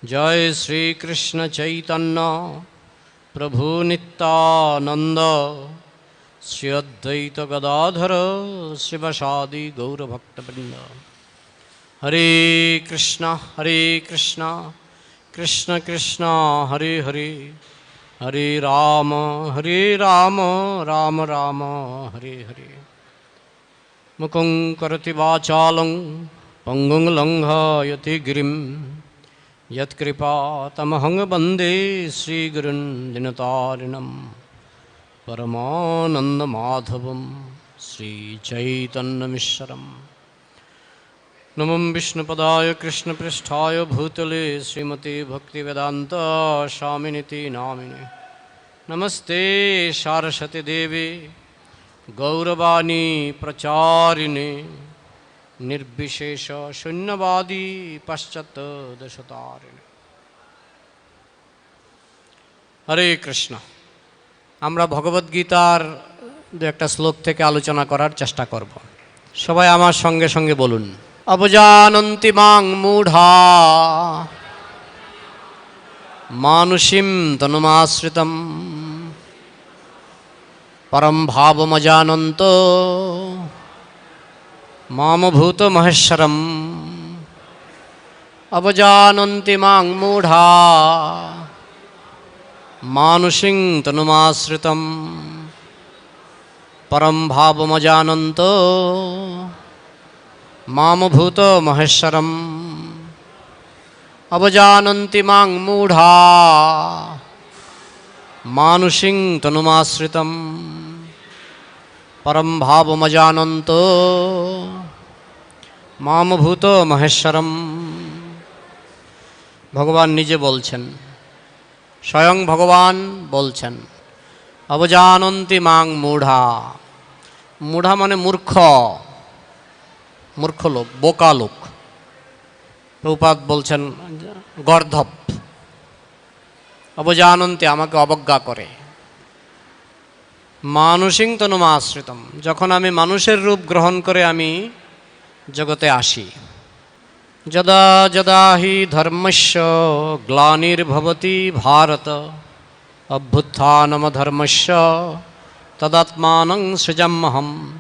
जय श्री कृष्ण चैतन्य प्रभु नित्यानंद श्री अद्वैत गदाधर शिवसादि गौरभक्तवृंद। हरे कृष्ण कृष्ण कृष्ण हरे हरे, हरे राम राम राम हरे हरे। मुखं करोति वाचालं पंगुं लंघयति गिरिं यत्कृपातमहं वन्दे श्रीगुरुन् दिनतारिणं परमानन्दमाधवं श्रीचैतन्यमीश्वरम्। नमो विष्णुपदाय कृष्णपृष्ठाय भूतले श्रीमते भक्तिवेदान्त स्वामिनिति नामिने। नमस्ते सारस्वती देवे गौरवाणी प्रचारिणे निर्विशेष शून्यवादी पश्चात दशतारिणे। हरे कृष्ण। আমরা ভগবদ্গীতার দু একটা শ্লোক থেকে আলোচনা করার চেষ্টা করব। সবাই আমার সঙ্গে সঙ্গে বলুন, অবজানন্তি মাং মূঢ়া মানুষিম তনুমাশ্রিতম परम भावमजानन्त मामभूत महेश्वरम्। अवजानन्ति मां मूढा मानुषिं तनुमाश्रितं परम भावमजानन्त मामभूत महेश्वरम्। अवजानन्ति मां मूढा मानुषिं तनुमाश्रितं परम भावमजानन्तो मामभूत महेश्वरम। भगवान निजे बोलছেন, स्वयं भगवान बोलছেন, अवजानन्ति मां मूढ़ा। मूढ़ा माने मूर्ख, मूर्ख लोक, बोका लोक। प्रभुपाद बोलছেন গর্ধব। অবজানন্তি আমাকে অবজ্ঞা করে। মানুষিং তনুমাশ্রিতম, যখন আমি মানুষের রূপ গ্রহণ করে আমি জগতে আসি। যদা যদা হি ধর্মস্য গ্লানির্ভবতি ভারত অভ্যুত্থানমধর্মস্য তদাত্মানং সৃজাম্যহম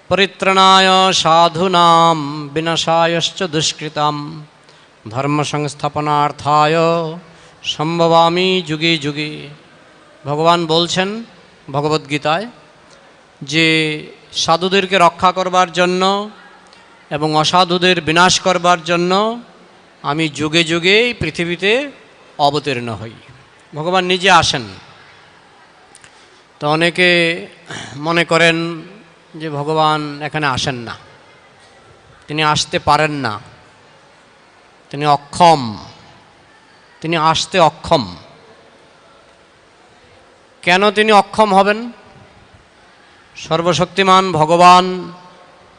পরিত্রাণায় সাধূনাং বিনাশায়শ্চ দুষ্কৃতাম ধর্ম সংস্থাপনার্থায় সম্ভবামি যুগে যুগে। ভগবান বলছেন ভগবদ্গীতায় যে সাধুদেরকে রক্ষা করবার জন্য এবং অসাধুদের বিনাশ করবার জন্য আমি যুগে যুগে এই পৃথিবীতে অবতীর্ণ হই। ভগবান নিজে আসেন। তো অনেকে মনে করেন যে ভগবান এখানে আসেন না, তিনি আসতে পারেন না, তিনি অক্ষম, তিনি আসতে অক্ষম। কেন তিনি অক্ষম হবেন? সর্বশক্তিমান ভগবান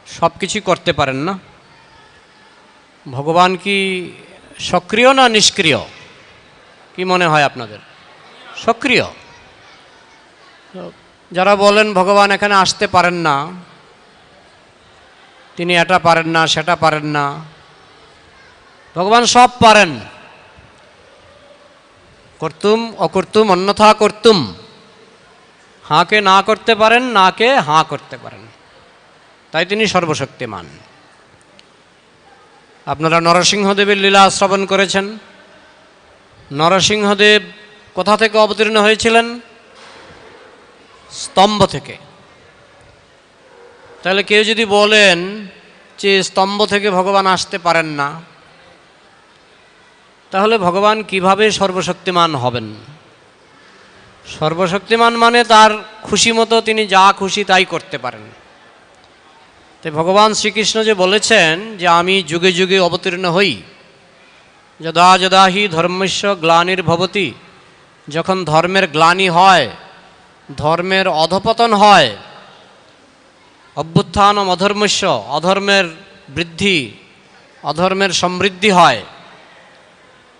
সব কিছুই করতে পারেন না। ভগবান কি সক্রিয় না নিষ্ক্রিয়? কি মনে হয় আপনাদের? সক্রিয়। যারা বলেন ভগবান এখানে আসতে পারেন না, তিনি এটা পারেন না সেটা পারেন না, ভগবান সব পারেন। করতুম অকর্তুম অন্যথা করতুম। হাঁকে না করতে পারেন, নাকে হাঁ করতে পারেন, তাই তিনি সর্বশক্তিমান। আপনারা নরসিংহদেবের লীলা শ্রবণ করেছেন। নরসিংহদেব কোথা থেকে অবতীর্ণ হয়েছিলেন? স্তম্ভ থেকে। তাহলে কেউ যদি বলেন যে স্তম্ভ থেকে ভগবান আসতে পারেন না, তাহলে ভগবান কিভাবে সর্বশক্তিমান হবেন? সর্বশক্তিমান মানে তার খুশি মতো তিনি যা খুশি তাই করতে পারেন। তাই ভগবান শ্রীকৃষ্ণ যে বলেছেন যে আমি যুগে যুগে অবতীর্ণ হই, যদা যদা হি ধর্মস্য গ্লানির্ভবতি, যখন ধর্মের গ্লানি হয়, ধর্মের অধপতন হয়, অভ্যুত্থানম অধর্মস্য, অধর্মের বৃদ্ধি অধর্মের সমৃদ্ধি হয়,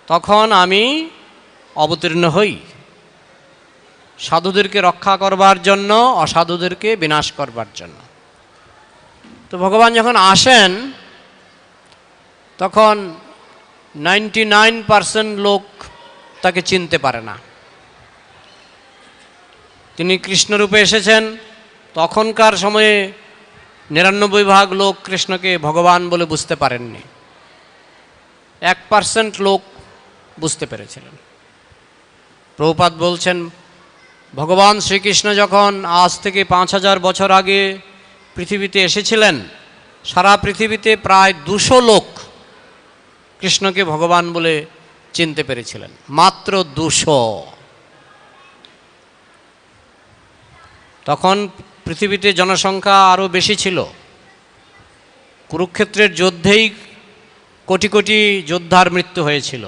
তখন আমি অবতীর্ণ হই সাধুদেরকে রক্ষা করবার জন্য, অসাধুদেরকে বিনাশ করবার জন্য। তো ভগবান যখন আসেন তখন 99% লোক তাকে চিনতে পারে না। তিনি কৃষ্ণরূপে এসেছেন, তখনকার সময়ে 99% লোক কৃষ্ণকে ভগবান বলে বুঝতে পারেননি, 1% লোক বুঝতে পেরেছিলেন। প্রভুপাদ বলছেন, ভগবান শ্রীকৃষ্ণ যখন আজ থেকে 5000 বছর আগে পৃথিবীতে এসেছিলেন, সারা পৃথিবীতে প্রায় 200 লোক কৃষ্ণকে ভগবান বলে চিনতে পেরেছিলেন, মাত্র 200। তখন পৃথিবীতে জনসংখ্যা আরও বেশি ছিল। কুরুক্ষেত্রের যুদ্ধেই কোটি কোটি যোদ্ধার মৃত্যু হয়েছিল।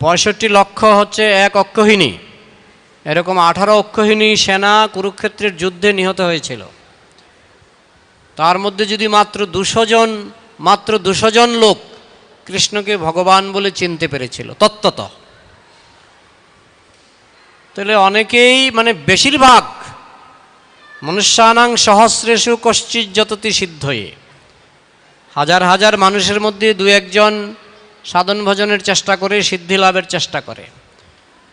65 লক্ষ হচ্ছে এক অক্ষৌহিণী, এরকম 18 অক্ষৌহিণী সেনা কুরুক্ষেত্রের যুদ্ধে নিহত হয়েছিল। তার মধ্যে যদি মাত্র 200 জন লোক কৃষ্ণকে ভগবান বলে চিনতে পেরেছিল তত্ত্বত, তাহলে অনেকেই, মানে বেশিরভাগ, মনুষ্যানাং সহস্রেষু কশ্চিৎ যততি সিদ্ধয়ে, হাজার হাজার মানুষের মধ্যে 2-1 জন সাধন ভজনের চেষ্টা করে, সিদ্ধি লাভের চেষ্টা করে।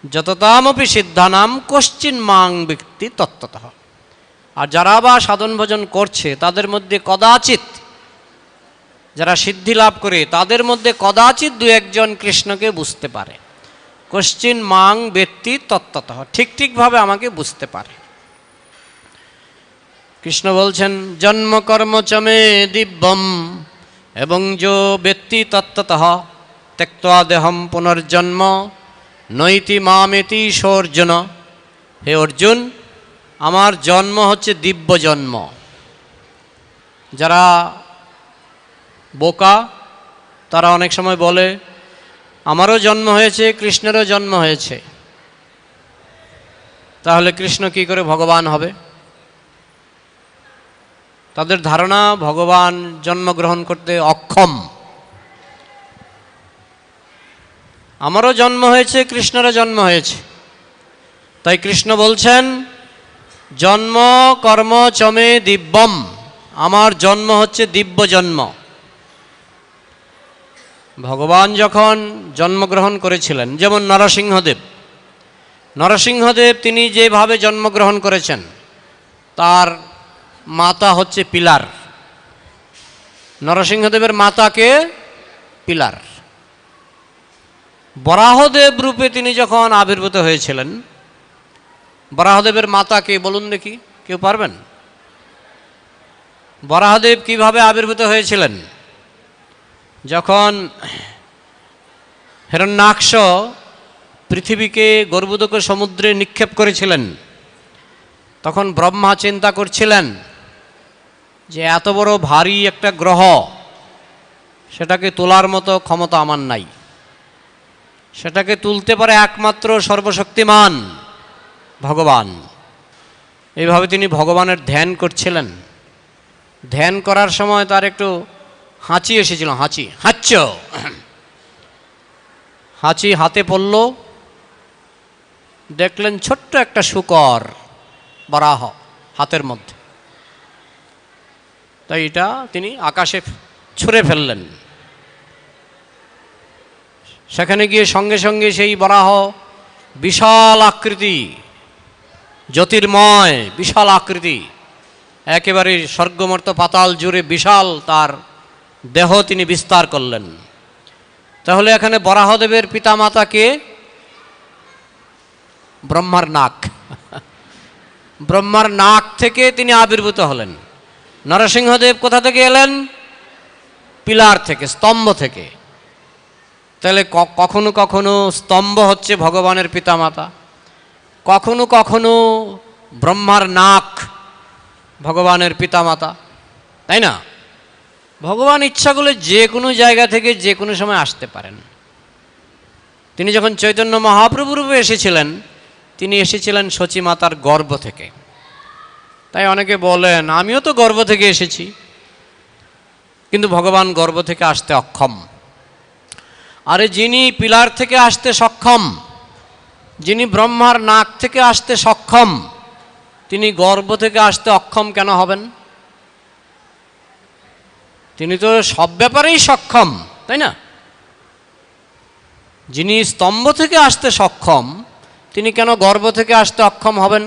যততামপি সিদ্ধানাম কশ্চিন মাং ব্যক্তি তত্ত্বতঃ। আর যারা বা সাধন ভজন করছে তাদের মধ্যে কদাচিৎ, যারা সিদ্ধি লাভ করে তাদের মধ্যে কদাচিৎ 2-1 জন কৃষ্ণকে বুঝতে পারে। কশ্চিন মাং ব্যক্তি তত্ত্বতঃ, ঠিকভাবে আমাকে বুঝতে পারে। কৃষ্ণ বলছেন, জন্ম কর্ম চমে দিব্যম এবং যো ব্যক্তি তত্ত্বতঃ ত্যক্ত্বা দেহম পুনর্জন্ম নৈতি মামেতি সর্জুন। হে অর্জুন, আমার জন্ম হচ্ছে দিব্য জন্ম। যারা বোকা তারা অনেক সময় বলে আমারও জন্ম হয়েছে, কৃষ্ণেরও জন্ম হয়েছে, তাহলে কৃষ্ণ কি করে ভগবান হবে? তাদের ধারণা ভগবান জন্মগ্রহণ করতে অক্ষম। আমারও জন্ম হয়েছে, কৃষ্ণেরও জন্ম হয়েছে। তাই কৃষ্ণ বলছেন, জন্ম কর্ম চমে দিব্যম, আমার জন্ম হচ্ছে দিব্য জন্ম। ভগবান যখন জন্মগ্রহণ করেছিলেন, যেমন নরসিংহদেব তিনি যেভাবে জন্মগ্রহণ করেছেন, তার মাতা হচ্ছে পিলার। নরসিংহদেবের মাতাকে পিলার। বরাহদেব রূপে তিনি যখন আবির্ভূত হয়েছিলেন, বরাহদেবের মাতাকে বলুন দেখি, কেউ পারবেন? বরাহদেব কিভাবে আবির্ভূত হয়েছিলেন? যখন হিরণ্যাক্ষ পৃথিবীকে গর্ভোদক সমুদ্রে নিক্ষেপ করেছিলেন, তখন ব্রহ্মা চিন্তা করছিলেন যে এত বড় ভারী একটা গ্রহ, সেটাকে তোলার মতো ক্ষমতা আমার নাই, সেটাকে তুলতে পারে একমাত্র সর্বশক্তিমান ভগবান। এইভাবে তিনি ভগবানের ধ্যান করছিলেন। ধ্যান করার সময় তার একটু হাঁচি এসেছিল, হাঁচি হাতে পড়ল, দেখলেন ছোট্ট একটা শূকর বরাহ হাতের মধ্যে। তাই এটা তিনি আকাশে ছুঁড়ে ফেললেন। সেখানে গিয়ে সঙ্গে সঙ্গে সেই বরাহ বিশাল আকৃতি, জ্যোতির্ময় বিশাল আকৃতি, একেবারে স্বর্গমর্ত পাতাল জুড়ে বিশাল তার দেহ তিনি বিস্তার করলেন। তাহলে এখানে বরাহদেবের পিতামাতাকে ব্রহ্মার নাক, ব্রহ্মার নাক থেকে তিনি আবির্ভূত হলেন। নরসিংহদেব কোথা থেকে এলেন? পিলার থেকে, স্তম্ভ থেকে। তাহলে কখনো কখনো স্তম্ভ হচ্ছে ভগবানের পিতামাতা, কখনো কখনো ব্রহ্মার নাক ভগবানের পিতামাতা, তাই না? ভগবান ইচ্ছা করলে যে কোনো জায়গা থেকে যে কোনো সময় আসতে পারেন। তিনি যখন চৈতন্য মহাপ্রভু রূপে এসেছিলেন, তিনি এসেছিলেন সচী মাতার গর্ভ থেকে। তাই অনেকে বলেন আমিও তো গর্ভ থেকে এসেছি, কিন্তু ভগবান গর্ভ থেকে আসতে অক্ষম। আরে যিনি পিলার থেকে আসতে সক্ষম, যিনি ব্রহ্মার নাক থেকে আসতে সক্ষম, তিনি গর্ভ থেকে আসতে অক্ষম কেন হবেন? তিনি তো সব ব্যাপারেই সক্ষম। তাই না? যিনি স্তম্ভ থেকে আসতে সক্ষম তিনি কেন গর্ভ থেকে আসতে অক্ষম হবেন?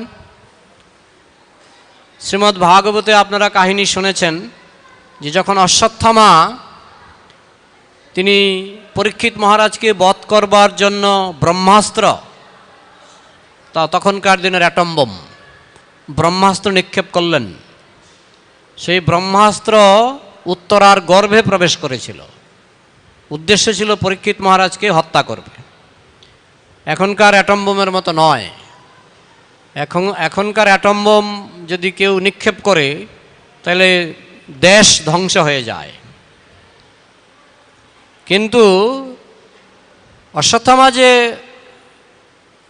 শ্রীমদ্ ভাগবতে আপনারা কাহিনী শুনেছেন যে যখন অশ্বত্থামা তিনি পরীক্ষিত মহারাজকে বধ করবার জন্য ব্রহ্মাস্ত্র, তখনকার দিনের অ্যাটম বোম, ব্রহ্মাস্ত্র নিক্ষেপ করলেন, সেই ব্রহ্মাস্ত্র উত্তরার গর্ভে প্রবেশ করেছিল। উদ্দেশ্য ছিল পরীক্ষিত মহারাজকে হত্যা করবে। এখনকার অ্যাটম বোমের মতো নয়। এখনকার অ্যাটম বোম যদি কেউ নিক্ষেপ করে তাহলে দেশ ধ্বংস হয়ে যায়। কিন্তু অশ্বত্থামা যে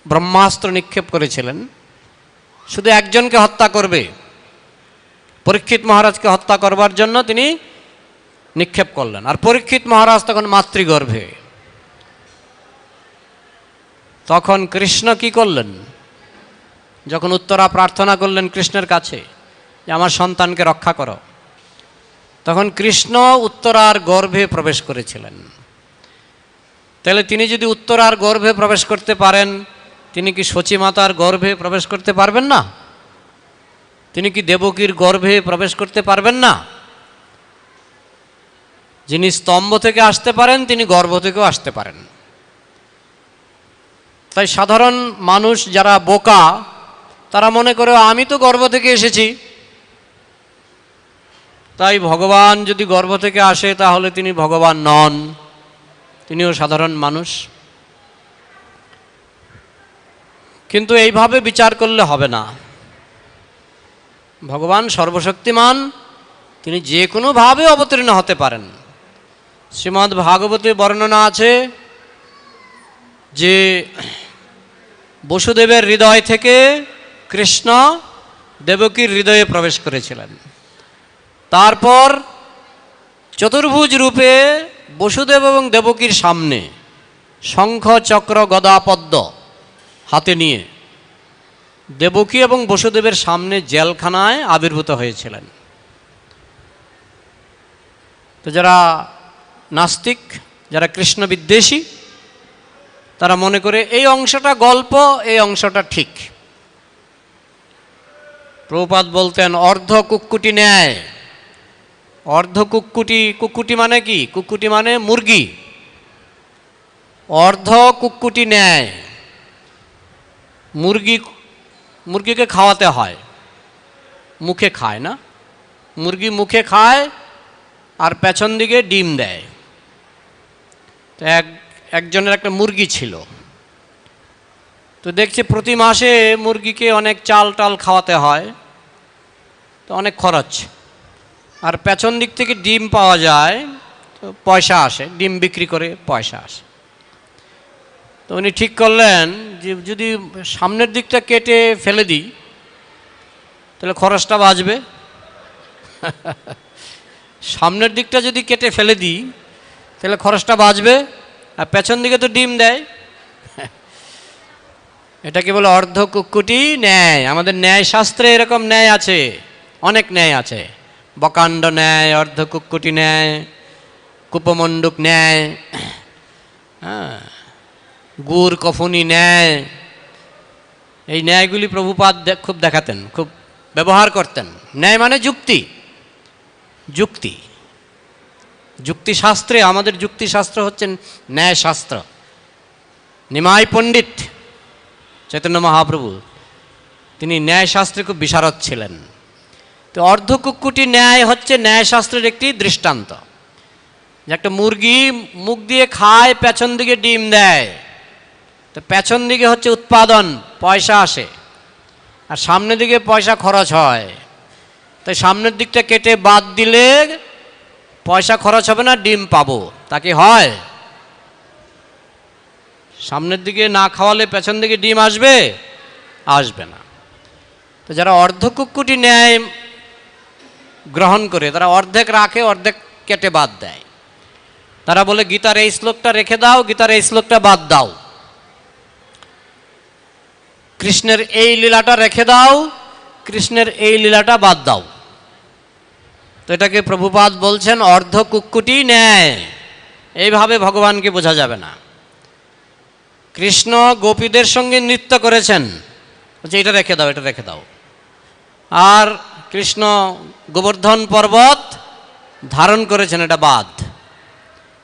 ব্রহ্মাস্ত্র নিক্ষেপ করেছিলেন শুধু একজনকে হত্যা করবে, পরীক্ষিত মহারাজকে হত্যা করবার জন্য তিনি নিক্ষেপ করলেন। আর পরীক্ষিত মহারাজ তখন মাতৃগর্ভে। তখন কৃষ্ণ কি করলেন? যখন উত্তরা প্রার্থনা করলেন কৃষ্ণের কাছে যে আমার সন্তানকে রক্ষা করো, তখন কৃষ্ণ উত্তরার গর্ভে প্রবেশ করেছিলেন। তাহলে তিনি যদি উত্তরার গর্ভে প্রবেশ করতে পারেন, তিনি কি সচিমাতার গর্ভে প্রবেশ করতে পারবেন না? তিনি কি দেবকীর গর্ভে প্রবেশ করতে পারবেন না? যিনি স্তম্ভ থেকে আসতে পারেন তিনি গর্ভ থেকেও আসতে পারেন। তাই সাধারণ মানুষ যারা বোকা তারা মনে করে আমি তো গর্ভ থেকে এসেছি, তাই ভগবান যদি গর্ভ থেকে আসে তাহলে তিনি ভগবান নন, তিনিও সাধারণ মানুষ। কিন্তু এইভাবে বিচার করলে হবে না। ভগবান সর্বশক্তিমান, তিনি যে কোনোভাবে অবতীর্ণ হতে পারেন। শ্রীমদ্ ভাগবতে বর্ণনা আছে যে বসুদেবের হৃদয় থেকে কৃষ্ণ দেবকীর হৃদয়ে প্রবেশ করেছিলেন। তারপর চতুর্ভুজ রূপে বসুদেব এবং দেবকীর সামনে শঙ্খ চক্র গদা পদ্ম হাতে নিয়ে দেবকী এবং বসুদেবের সামনে জেলখানায় আবির্ভূত হয়েছিলেন। তো যারা নাস্তিক, যারা কৃষ্ণ বিদ্বেষী, তারা মনে করে এই অংশটা গল্প, এই অংশটা ঠিক। প্রভুপাদ বলতেন অর্ধ কুক্কুটি ন্যায়। অর্ধ কুক্কুটি, কুক্কুটি মানে কি? কুক্কুটি মানে মুরগি। অর্ধ কুক্কুটি ন্যায়। মুরগিকে খাওয়াতে হয়, মুখে খায় না। মুরগি মুখে খায় আর পেছন দিকে ডিম দেয়। তো একজনের একটা মুরগি ছিল, তো দেখছে প্রতি মাসে মুরগিকে অনেক চাল টাল খাওয়াতে হয়, তো অনেক খরচ। আর পেছন দিক থেকে ডিম পাওয়া যায়, তো পয়সা আসে, ডিম বিক্রি করে পয়সা আসে। তো উনি ঠিক করলেন যে যদি সামনের দিকটা কেটে ফেলে দিই তাহলে খরচটা বাঁচবে। সামনের দিকটা যদি কেটে ফেলে দিই তাহলে খরচটা বাঁচবে, আর পেছন দিকে তো ডিম দেয়। এটাকে বলে অর্ধ কুক্কুটি ন্যায়। আমাদের ন্যায় শাস্ত্রে এরকম ন্যায় আছে, অনেক ন্যায় আছে। বকাণ্ড ন্যায়, অর্ধ কুক্কুটি ন্যায়, কুপমণ্ডুক ন্যায়, হ্যাঁ, গুড় কফুনি ন্যায়। এই ন্যায়গুলি প্রভুপাদ খুব দেখাতেন, খুব ব্যবহার করতেন। ন্যায় মানে যুক্তি। যুক্তি, যুক্তিশাস্ত্রে, আমাদের যুক্তিশাস্ত্র হচ্ছেন ন্যায়শাস্ত্র। নিমাই পণ্ডিত চৈতন্য মহাপ্রভু, তিনি ন্যায়শাস্ত্রে খুব বিশারদ ছিলেন। তো অর্ধ কুক্কুটি ন্যায় হচ্ছে ন্যায়শাস্ত্রের একটি দৃষ্টান্ত। যে একটা মুরগি মুখ দিয়ে খায়, পেছন দিকে ডিম দেয়। তো পেছন দিকে হচ্ছে উৎপাদন, পয়সা আসে, আর সামনের দিকে পয়সা খরচ হয়। তাই সামনের দিকটা কেটে বাদ দিলে পয়সা খরচ হবে না, ডিম পাবো। তা কি হয়? সামনের দিকে না খাওয়ালে পেছন দিকে ডিম আসবে? আসবে না। তো যারা অর্ধ কুক্কুটি ন্যায় গ্রহণ করে, তারা অর্ধেক রাখে, অর্ধেক কেটে বাদ দেয়। তারা বলে গীতার এই শ্লোকটা রেখে দাও, গীতার এই শ্লোকটা বাদ দাও, কৃষ্ণের এই লীলাটা রেখে দাও, কৃষ্ণের এই লীলাটা বাদ দাও। তো এটাকে প্রভুপাদ বলছেন অর্ধ কুক্কুটি ন্যায়। এইভাবে ভগবানকে বোঝা যাবে না। কৃষ্ণ গোপীদের সঙ্গে নৃত্য করেছেন, বলছে এটা রেখে দাও, এটা রেখে দাও। আর কৃষ্ণ গোবর্ধন পর্বত ধারণ করেছেন, এটা বাদ,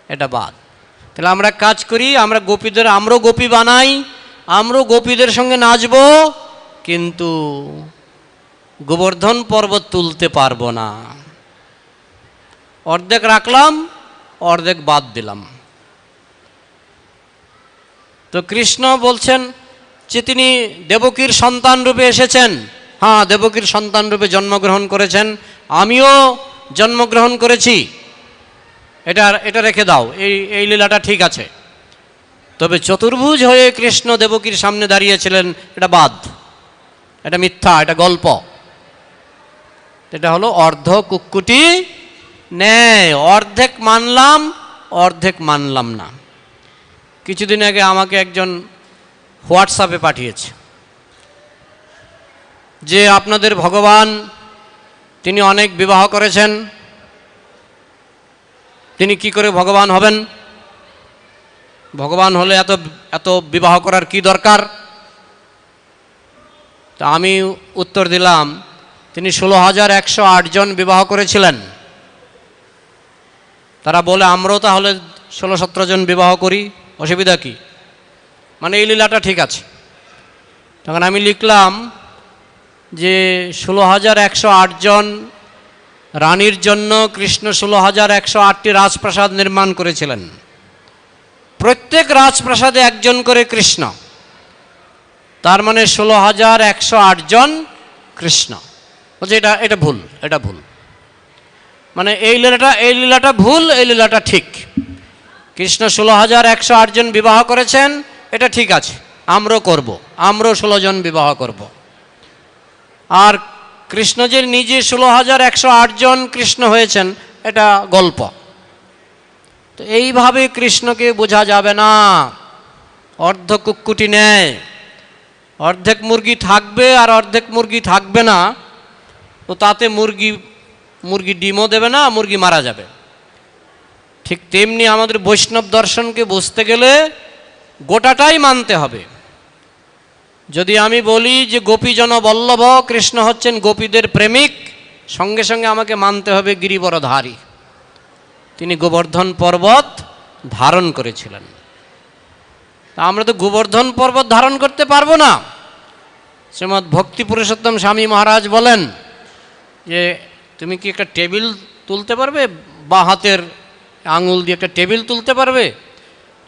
এটা বাদ। তাহলে আমরা কাজ করি, আমরা গোপীদের, আমরাও গোপী বানাই, আমরাও গোপীদের সঙ্গে নাচব, কিন্তু গোবর্ধন পর্বত তুলতে পারবো না। অর্ধেক রাখলাম, অর্ধেক বাদ দিলাম। তো কৃষ্ণ বলছেন যে তিনি দেবকীর সন্তান রূপে এসেছেন। হ্যাঁ, দেবকীর সন্তান রূপে জন্মগ্রহণ করেছেন, আমিও জন্মগ্রহণ করেছি, এটা রেখে দাও, এই লীলাটা ঠিক আছে। তবে চতুর্ভুজ হয়ে কৃষ্ণ দেবকীর সামনে দাঁড়িয়েছিলেন, এটা বাদ, এটা মিথ্যা, এটা গল্প। এটা হলো অর্ধ কুক্কুটি ন্যায়, অর্ধেক মানলাম, অর্ধেক মানলাম না। কিছুদিন আগে আমাকে একজন হোয়াটসঅ্যাপে পাঠিয়েছে যে আপনাদের ভগবান, তিনি অনেক বিবাহ করেছেন, তিনি কি করে ভগবান হবেন? ভগবান হলে এত এত বিবাহ করার কি দরকার? তা আমি উত্তর দিলাম, তিনি 16,108 জন বিবাহ করেছিলেন। তারা বলে আমরাও তাহলে 16-17 জন বিবাহ করি, অসুবিধা কি? মানে এই লীলাটা ঠিক আছে। তখন আমি লিখলাম যে 16,108 জন রানীর জন্য কৃষ্ণ 16,108টি রাজপ্রাসাদ নির্মাণ করেছিলেন। প্রত্যেক রাজপ্রাসাদে একজন করে কৃষ্ণ, তার মানে 16,108 জন কৃষ্ণ। বলছে এটা ভুল, এটা ভুল। মানে এই লীলাটা ভুল, এই লীলাটা ঠিক। কৃষ্ণ 16,108 জন বিবাহ করেছেন, এটা ঠিক আছে, আমরাও করব, আমরাও 16 জন বিবাহ করব। আর কৃষ্ণ যে নিজে 16,108 জন কৃষ্ণ হয়েছেন, এটা গল্প। তো এইভাবে কৃষ্ণকে বোঝা যাবে না, অর্ধ কুক্কুটি নেয়, অর্ধেক মুরগি থাকবে আর অর্ধেক মুরগি থাকবে না। তো তাতে মুরগি ডিমও দেবে না, মুরগি মারা যাবে। ঠিক তেমনি আমাদের বৈষ্ণব দর্শনকে বুঝতে গেলে গোটাটাই মানতে হবে। যদি আমি বলি যে গোপীজন বল্লভ, কৃষ্ণ হচ্ছেন গোপীদের প্রেমিক, সঙ্গে সঙ্গে আমাকে মানতে হবে গিরিবরধারী, তিনি গোবর্ধন পর্বত ধারণ করেছিলেন। আমরা তো গোবর্ধন পর্বত ধারণ করতে পারবো না। শ্রীমৎ ভক্তি পুরুষোত্তম স্বামী মহারাজ বলেন যে তুমি কি একটা টেবিল তুলতে পারবে, বাঁ হাতের আঙুল দিয়ে একটা টেবিল তুলতে পারবে?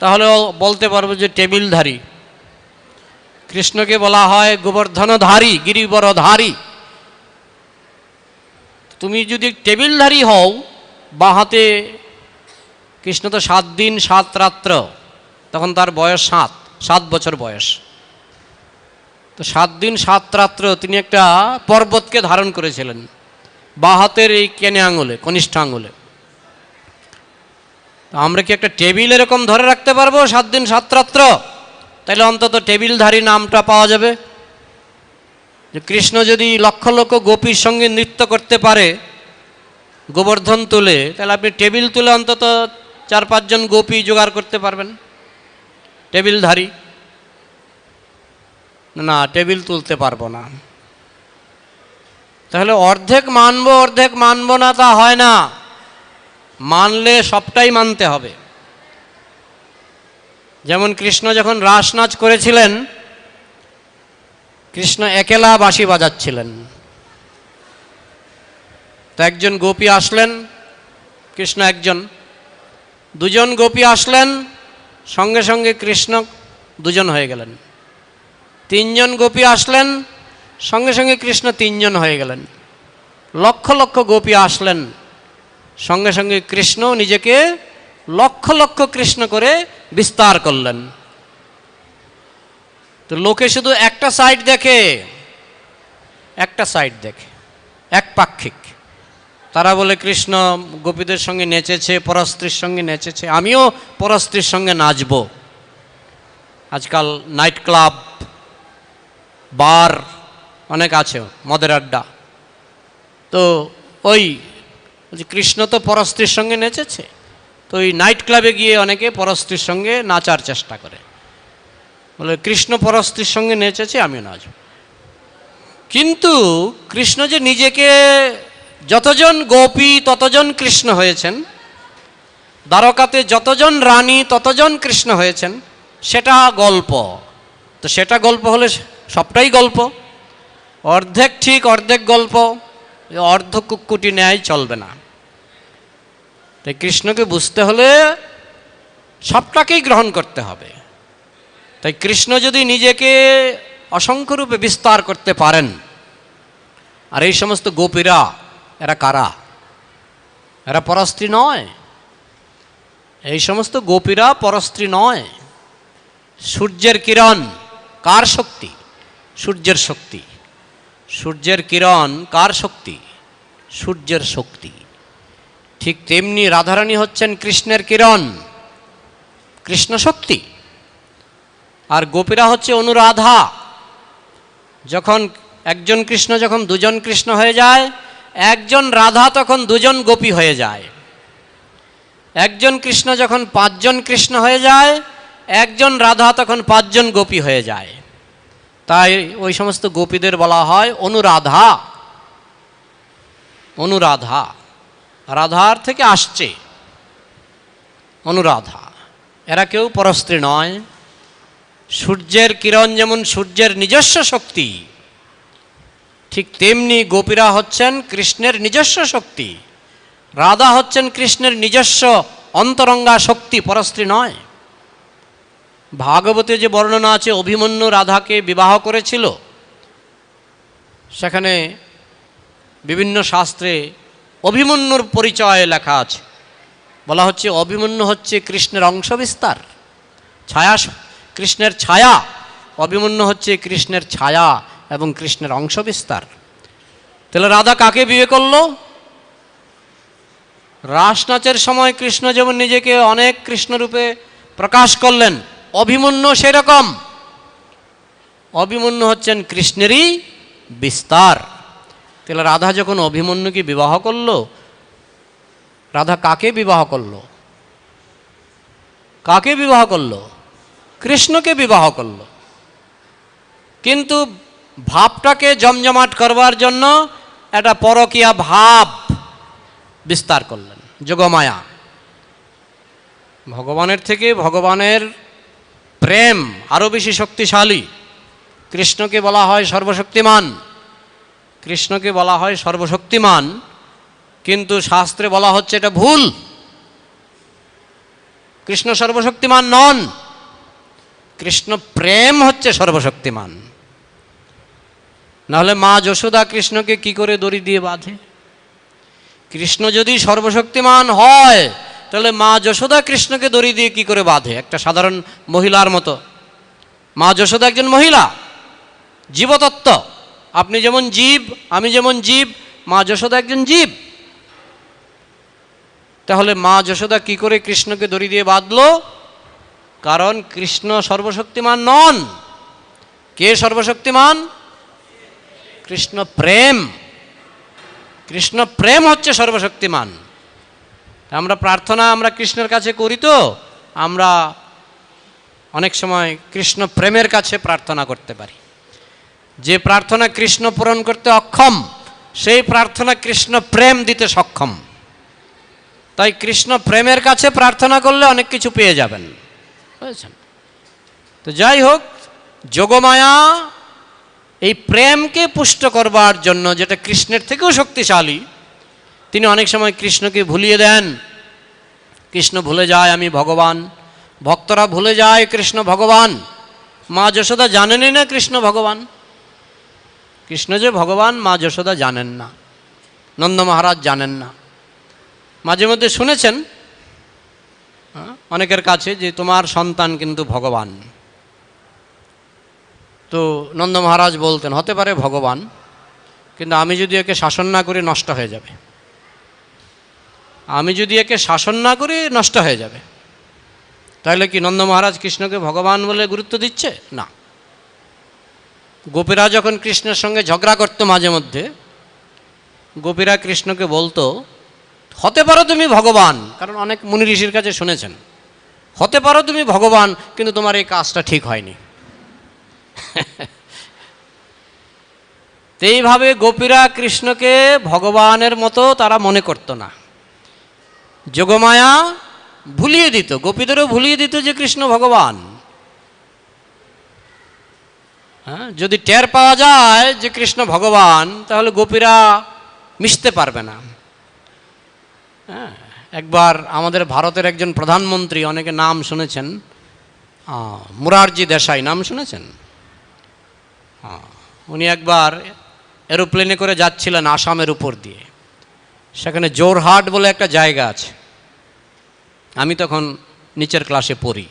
তাহলে বলতে পারবো যে টেবিলধারী। কৃষ্ণকে বলা হয় গোবর্ধনধারী, গিরিবরধারী। তুমি যদি টেবিলধারী হও, বাঁ হাতে, কৃষ্ণ তো 7 দিন 7 রাত্র, তখন তার বয়স 7 বছর বয়স। তো 7 দিন 7 রাত্র তিনি একটা পর্বতকে ধারণ করেছিলেন বাঁ হাতের এই কেনে আঙুলে, কনিষ্ঠ আঙুলে। আমরা কি একটা টেবিল এরকম ধরে রাখতে পারবো 7 দিন 7 রাত্র? তাহলে অন্তত টেবিলধারী নামটা পাওয়া যাবে। যে কৃষ্ণ যদি লক্ষ লক্ষ গোপীর সঙ্গে নৃত্য করতে পারে গোবর্ধন তুলে, তাহলে আপনি টেবিল তুলে অন্তত 4-5 জন গোপী জোগাড় করতে পারবেন টেবিলধারী। না, টেবিল তুলতে পারবো না। তাহলে অর্ধেক মানবো অর্ধেক মানবো না, তা হয় না। মানলে সবটাই মানতে হবে। যেমন কৃষ্ণ যখন রাস নাচ করেছিলেন, কৃষ্ণ একেলা বাঁশি বাজাচ্ছিলেন। তো একজন গোপী আসলেন, কৃষ্ণ একজন, 2 জন গোপী আসলেন, সঙ্গে সঙ্গে কৃষ্ণ 2 জন হয়ে গেলেন। 3 জন গোপী আসলেন, সঙ্গে সঙ্গে কৃষ্ণ 3 জন হয়ে গেলেন। লক্ষ লক্ষ গোপী আসলেন, সঙ্গে সঙ্গে কৃষ্ণ নিজেকে লক্ষ লক্ষ কৃষ্ণ করে বিস্তার করলেন। তো লোকে শুধু একটা সাইড দেখে, একপাক্ষিক। তারা বলে কৃষ্ণ গোপীদের সঙ্গে নেচেছে, পরস্ত্রীর সঙ্গে নেচেছে, আমিও পরস্ত্রীর সঙ্গে নাচব। আজকাল নাইট ক্লাব, বার অনেক আছে, মদের আড্ডা। তো ওই কৃষ্ণ তো পরস্ত্রীর সঙ্গে নেচেছে, তো ওই নাইট ক্লাবে গিয়ে অনেকে পরস্ত্রীর সঙ্গে নাচার চেষ্টা করে, বলে কৃষ্ণ পরস্ত্রীর সঙ্গে নেচেছে, আমিও নাচব। কিন্তু কৃষ্ণ যে নিজেকে যতজন গোপী ততজন কৃষ্ণ হয়েছেন, দ্বারকাতে যতজন রানী ততজন কৃষ্ণ হয়েছেন, সেটা গল্প। তো সেটা গল্প হলে সবটাই গল্প, অর্ধেক ঠিক অর্ধেক গল্প, অর্ধ কুক্কুটি ন্যায় চলবে না। তাই কৃষ্ণকে বুঝতে হলে সবটাকেই গ্রহণ করতে হবে। তাই কৃষ্ণ যদি নিজেকে অসংখ্য রূপে বিস্তার করতে পারেন, আর এই সমস্ত গোপীরা এরা কারা? এরা পরস্ত্রী নয়, এই সমস্ত গোপীরা পরস্ত্রী নয়। সূর্যের কিরণ কার শক্তি? সূর্যের শক্তি। সূর্যের কিরণ কার শক্তি? সূর্যের শক্তি। ঠিক তেমনি রাধারানী হচ্ছেন কৃষ্ণের কিরণ, কৃষ্ণ শক্তি। আর গোপীরা হচ্ছে অনুরাধা। যখন একজন কৃষ্ণ যখন দুজন কৃষ্ণ হয়ে যায়, একজন রাধা তখন দুজন গোপী হয়ে যায়। একজন কৃষ্ণ যখন পাঁচজন কৃষ্ণ হয়ে যায়, একজন রাধা তখন পাঁচজন গোপী হয়ে যায়। তাই ওই সমস্ত গোপীদের বলা হয় অনুরাধা। অনুরাধা, রাধার থেকে আসছে অনুরাধা। এরা কেউ পরস্ত্রী নয়। সূর্যের কিরণ যেমন সূর্যের নিজস্ব শক্তি, ঠিক তেমনি গোপীরা হচ্ছেন কৃষ্ণের নিজস্ব শক্তি। রাধা হচ্ছেন কৃষ্ণের নিজস্ব অন্তরঙ্গা শক্তি, পরস্ত্রী নয়। ভাগবতে যে বর্ণনা আছে অভিমন্যু রাধাকে বিবাহ করেছিল, সেখানে বিভিন্ন শাস্ত্রে অভিমন্যুর পরিচয় লেখা আছে। বলা হচ্ছে অভিমন্যু হচ্ছে কৃষ্ণের অংশ বিস্তার, ছায়া, কৃষ্ণের ছায়া। অভিমন্যু হচ্ছে কৃষ্ণের ছায়া এবং কৃষ্ণের অংশ বিস্তার। তাহলে রাধা কাকে বিয়ে করলো? রাস নাচের সময় কৃষ্ণ যেমন নিজেকে অনেক কৃষ্ণরূপে প্রকাশ করলেন, অভিমন্যু সেরকম। অভিমন্যু হচ্ছেন কৃষ্ণেরই বিস্তার। তাহলে রাধা যখন অভিমন্যুকে বিবাহ করলো, রাধা কাকে বিবাহ করলো? কাকে বিবাহ করলো? কৃষ্ণকে বিবাহ করলো। কিন্তু ভাবটাকে জমজমাট করবার জন্য একটা পরকীয়া ভাব বিস্তার করলেন, যোগমায়া। ভগবানের থেকে ভগবানের প্রেম আরও বেশি শক্তিশালী। কৃষ্ণকে বলা হয় সর্বশক্তিমান, কৃষ্ণকে বলা হয় সর্বশক্তিমান, কিন্তু শাস্ত্রে বলা হচ্ছে এটা ভুল। কৃষ্ণ সর্বশক্তিমান নন, কৃষ্ণ প্রেম হচ্ছে সর্বশক্তিমান। নাহলে মা যশোদা কৃষ্ণকে কি করে দড়ি দিয়ে বাঁধে? কৃষ্ণ যদি সর্বশক্তিমান হয় তাহলে মা যশোদা কৃষ্ণকে দড়ি দিয়ে কি করে বাঁধে? একটা সাধারণ মহিলার মতো। মা যশোদা একজন মহিলা, জীবতত্ত্ব। আপনি যেমন জীব, আমি যেমন জীব, মা যশোদা একজন জীব। তাহলে মা যশোদা কি করে কৃষ্ণকে দড়ি দিয়ে বাঁধলো? কারণ কৃষ্ণ সর্বশক্তিমান নন। কে সর্বশক্তিমান? কৃষ্ণ প্রেম। কৃষ্ণ প্রেম হচ্ছে সর্বশক্তিমান। আমরা প্রার্থনা আমরা কৃষ্ণের কাছে করি, তো আমরা অনেক সময় কৃষ্ণ প্রেমের কাছে প্রার্থনা করতে পারি। যে প্রার্থনা কৃষ্ণ পূরণ করতে অক্ষম, সেই প্রার্থনা কৃষ্ণ প্রেম দিতে সক্ষম। তাই কৃষ্ণ প্রেমের কাছে প্রার্থনা করলে অনেক কিছু পেয়ে যাবেন, বুঝেছেন? তো যাই হোক, যোগমায়া এই প্রেমকে পুষ্ট করবার জন্য, যেটা কৃষ্ণের থেকেও শক্তিশালী, তিনি অনেক সময় কৃষ্ণকে ভুলিয়ে দেন। কৃষ্ণ ভুলে যায় আমি ভগবান, ভক্তরা ভুলে যায় কৃষ্ণ ভগবান। মা যশোদা জানেনই না কৃষ্ণ ভগবান। কৃষ্ণ যে ভগবান মা যশোদা জানেন না, নন্দ মহারাজ জানেন না। মাঝে মধ্যে শুনেছেন অনেকের কাছে যে তোমার সন্তান কিন্তু ভগবান। তো নন্দ মহারাজ বলতেন হতে পারে ভগবান, কিন্তু আমি যদি একে শাসন না করি নষ্ট হয়ে যাবে। আমি যদি একে শাসন না করি নষ্ট হয়ে যাবে। তাহলে কি নন্দ মহারাজ কৃষ্ণকে ভগবান বলে গুরুত্ব দিচ্ছে? না। গোপীরা যখন কৃষ্ণের সঙ্গে ঝগড়া করতো মাঝে মধ্যে, গোপীরা কৃষ্ণকে বলতো হতে পারো তুমি ভগবান, কারণ অনেক মুনি ঋষির কাছে শুনেছেন, হতে পারো তুমি ভগবান, কিন্তু তোমার এই কাজটা ঠিক হয়নি। এইভাবে গোপীরা কৃষ্ণকে ভগবানের মতো তারা মনে করত না। যোগমায়া ভুলিয়ে দিত, গোপীদেরও ভুলিয়ে দিত যে কৃষ্ণ ভগবান। হ্যাঁ, যদি টের পাওয়া যায় যে কৃষ্ণ ভগবান, তাহলে গোপীরা মিশতে পারবে না। হ্যাঁ, একবার আমাদের ভারতের একজন প্রধানমন্ত্রী, অনেকে নাম শুনেছেন, মুরারজি দেশাই, নাম শুনেছেন? উনি একবার এরোপ্লেনে করে যাচ্ছিলেন আসামের উপর দিয়ে। সেখানে জোরহাট বলে একটা জায়গা আছে, আমি তখন নিচের ক্লাসে পড়ি।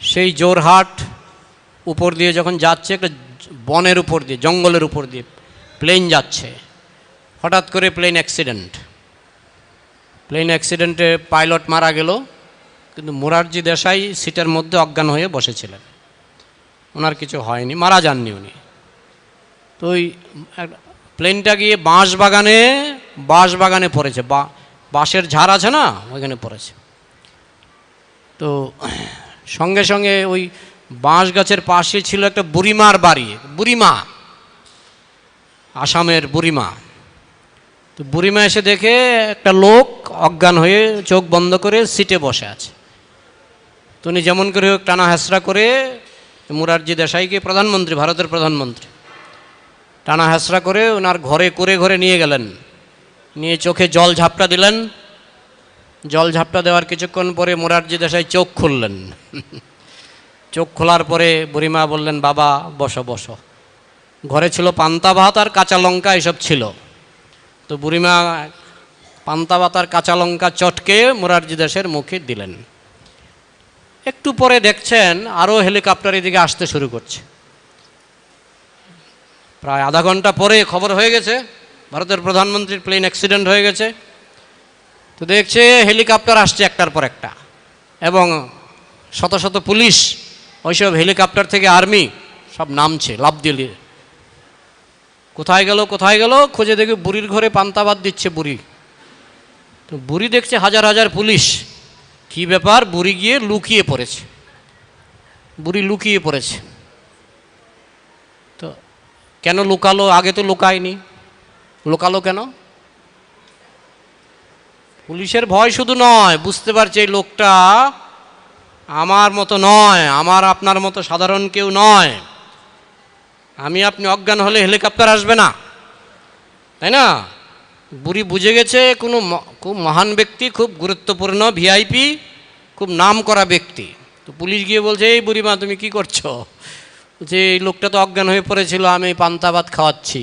সেই জোরহাট উপর দিয়ে যখন যাচ্ছে, একটা বনের উপর দিয়ে, জঙ্গলের উপর দিয়ে প্লেন যাচ্ছে, হঠাৎ করে প্লেন অ্যাক্সিডেন্টে পাইলট মারা গেল, কিন্তু মুরারজি দেশাই সিটের মধ্যে অজ্ঞান হয়ে বসেছিলেন। ওনার কিছু হয়নি, মারা যাননি উনি। তো ওই প্লেনটা গিয়ে বাঁশবাগানে পড়েছে, বাঁশের ঝাড় আছে না, ওইখানে পড়েছে। তো সঙ্গে সঙ্গে ওই বাঁশ গাছের পাশে ছিল একটা বুড়িমার বাড়ি, বুড়িমা, আসামের বুড়িমা। তো বুড়িমা এসে দেখে একটা লোক অজ্ঞান হয়ে চোখ বন্ধ করে সিটে বসে আছে। তো উনি যেমন করে হোক টানা হেঁচড়া করে মুরারজি দেশাইকে, প্রধানমন্ত্রী, ভারতের প্রধানমন্ত্রী, টানা হেঁচড়া করে ওনার ঘরে নিয়ে গেলেন। নিয়ে চোখে জল ঝাপটা দিলেন। জল ঝাপটা দেওয়ার কিছুক্ষণ পরে মুরারজি দেশাই চোখ খুললেন। চোখ খোলার পরে বুড়িমা বললেন, বাবা বসো বসো। ঘরে ছিল পান্তা ভাত আর কাঁচা লঙ্কা, এসব ছিল। তো বুড়িমা পান্তা ভাত আর কাঁচা লঙ্কা চটকে মুরারজি দেশের মুখে দিলেন। একটু পরে দেখছেন আরও হেলিকপ্টার এদিকে আসতে শুরু করছে। প্রায় আধা ঘন্টা পরে খবর হয়ে গেছে ভারতের প্রধানমন্ত্রীর প্লেন অ্যাক্সিডেন্ট হয়ে গেছে। তো দেখছে হেলিকপ্টার আসছে একটার পর একটা, এবং শত শত পুলিশ, ওইসব হেলিকপ্টার থেকে আর্মি সব নামছে লাফ দিয়ে। কোথায় গেল খুঁজে দেখে বুড়ির ঘরে পান্তা ভাত দিচ্ছে বুড়ি। তো বুড়ি দেখছে হাজার হাজার পুলিশ, কি ব্যাপার, বুড়ি গিয়ে লুকিয়ে পড়েছে। তো কেন লুকালো? আগে তো লুকায়নি, লুকালো কেন? পুলিশের ভয় শুধু নয়, বুঝতে পারছে এই লোকটা আমার মতো নয়, আমার আপনার মতো সাধারণ কেউ নয়। আমি আপনি অজ্ঞান হলে হেলিকপ্টার আসবে না, তাই না? বুড়ি বুঝে গেছে খুব মহান ব্যক্তি, খুব গুরুত্বপূর্ণ ভিআইপি, খুব নাম করা ব্যক্তি। তো পুলিশ গিয়ে বলছে, এই বুড়িমা তুমি কি করছো? যে এই লোকটা তো অজ্ঞান হয়ে পড়েছিল, আমি পান্তা ভাত খাওয়াচ্ছি।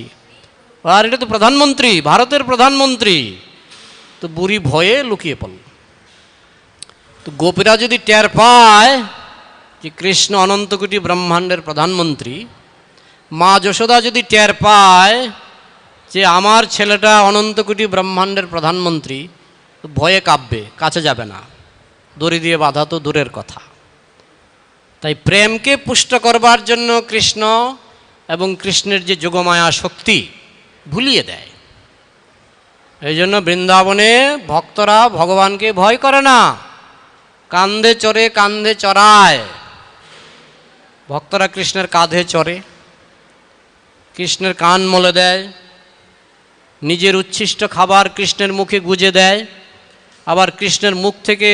আর এটা তো প্রধানমন্ত্রী, ভারতের প্রধানমন্ত্রী। তো বুড়ি ভয়ে লুকিয়ে পড়ল। তো গোপীরা যদি টের পায় যে কৃষ্ণ অনন্তকোটি ব্রহ্মাণ্ডের প্রধানমন্ত্রী, মা যশোদা যদি টের পায় যে আমার ছেলেটা অনন্তকোটি ব্রহ্মাণ্ডের প্রধানমন্ত্রী, তো ভয়ে কাঁপবে, কাছে যাবে না, দড়ি দিয়ে বাঁধা তো দূরের কথা। তাই প্রেমকে পুষ্ট করবার জন্য কৃষ্ণ এবং কৃষ্ণের যে যোগমায়া শক্তি ভুলিয়ে দেয়। এই জন্য বৃন্দাবনে ভক্তরা ভগবানকে ভয় করে না, কান্ধে চড়ায়। ভক্তরা কৃষ্ণের কাঁধে চড়ে, কৃষ্ণের কান মলে দেয়, নিজের উচ্ছিষ্ট খাবার কৃষ্ণের মুখে গুজে দেয়, আবার কৃষ্ণের মুখ থেকে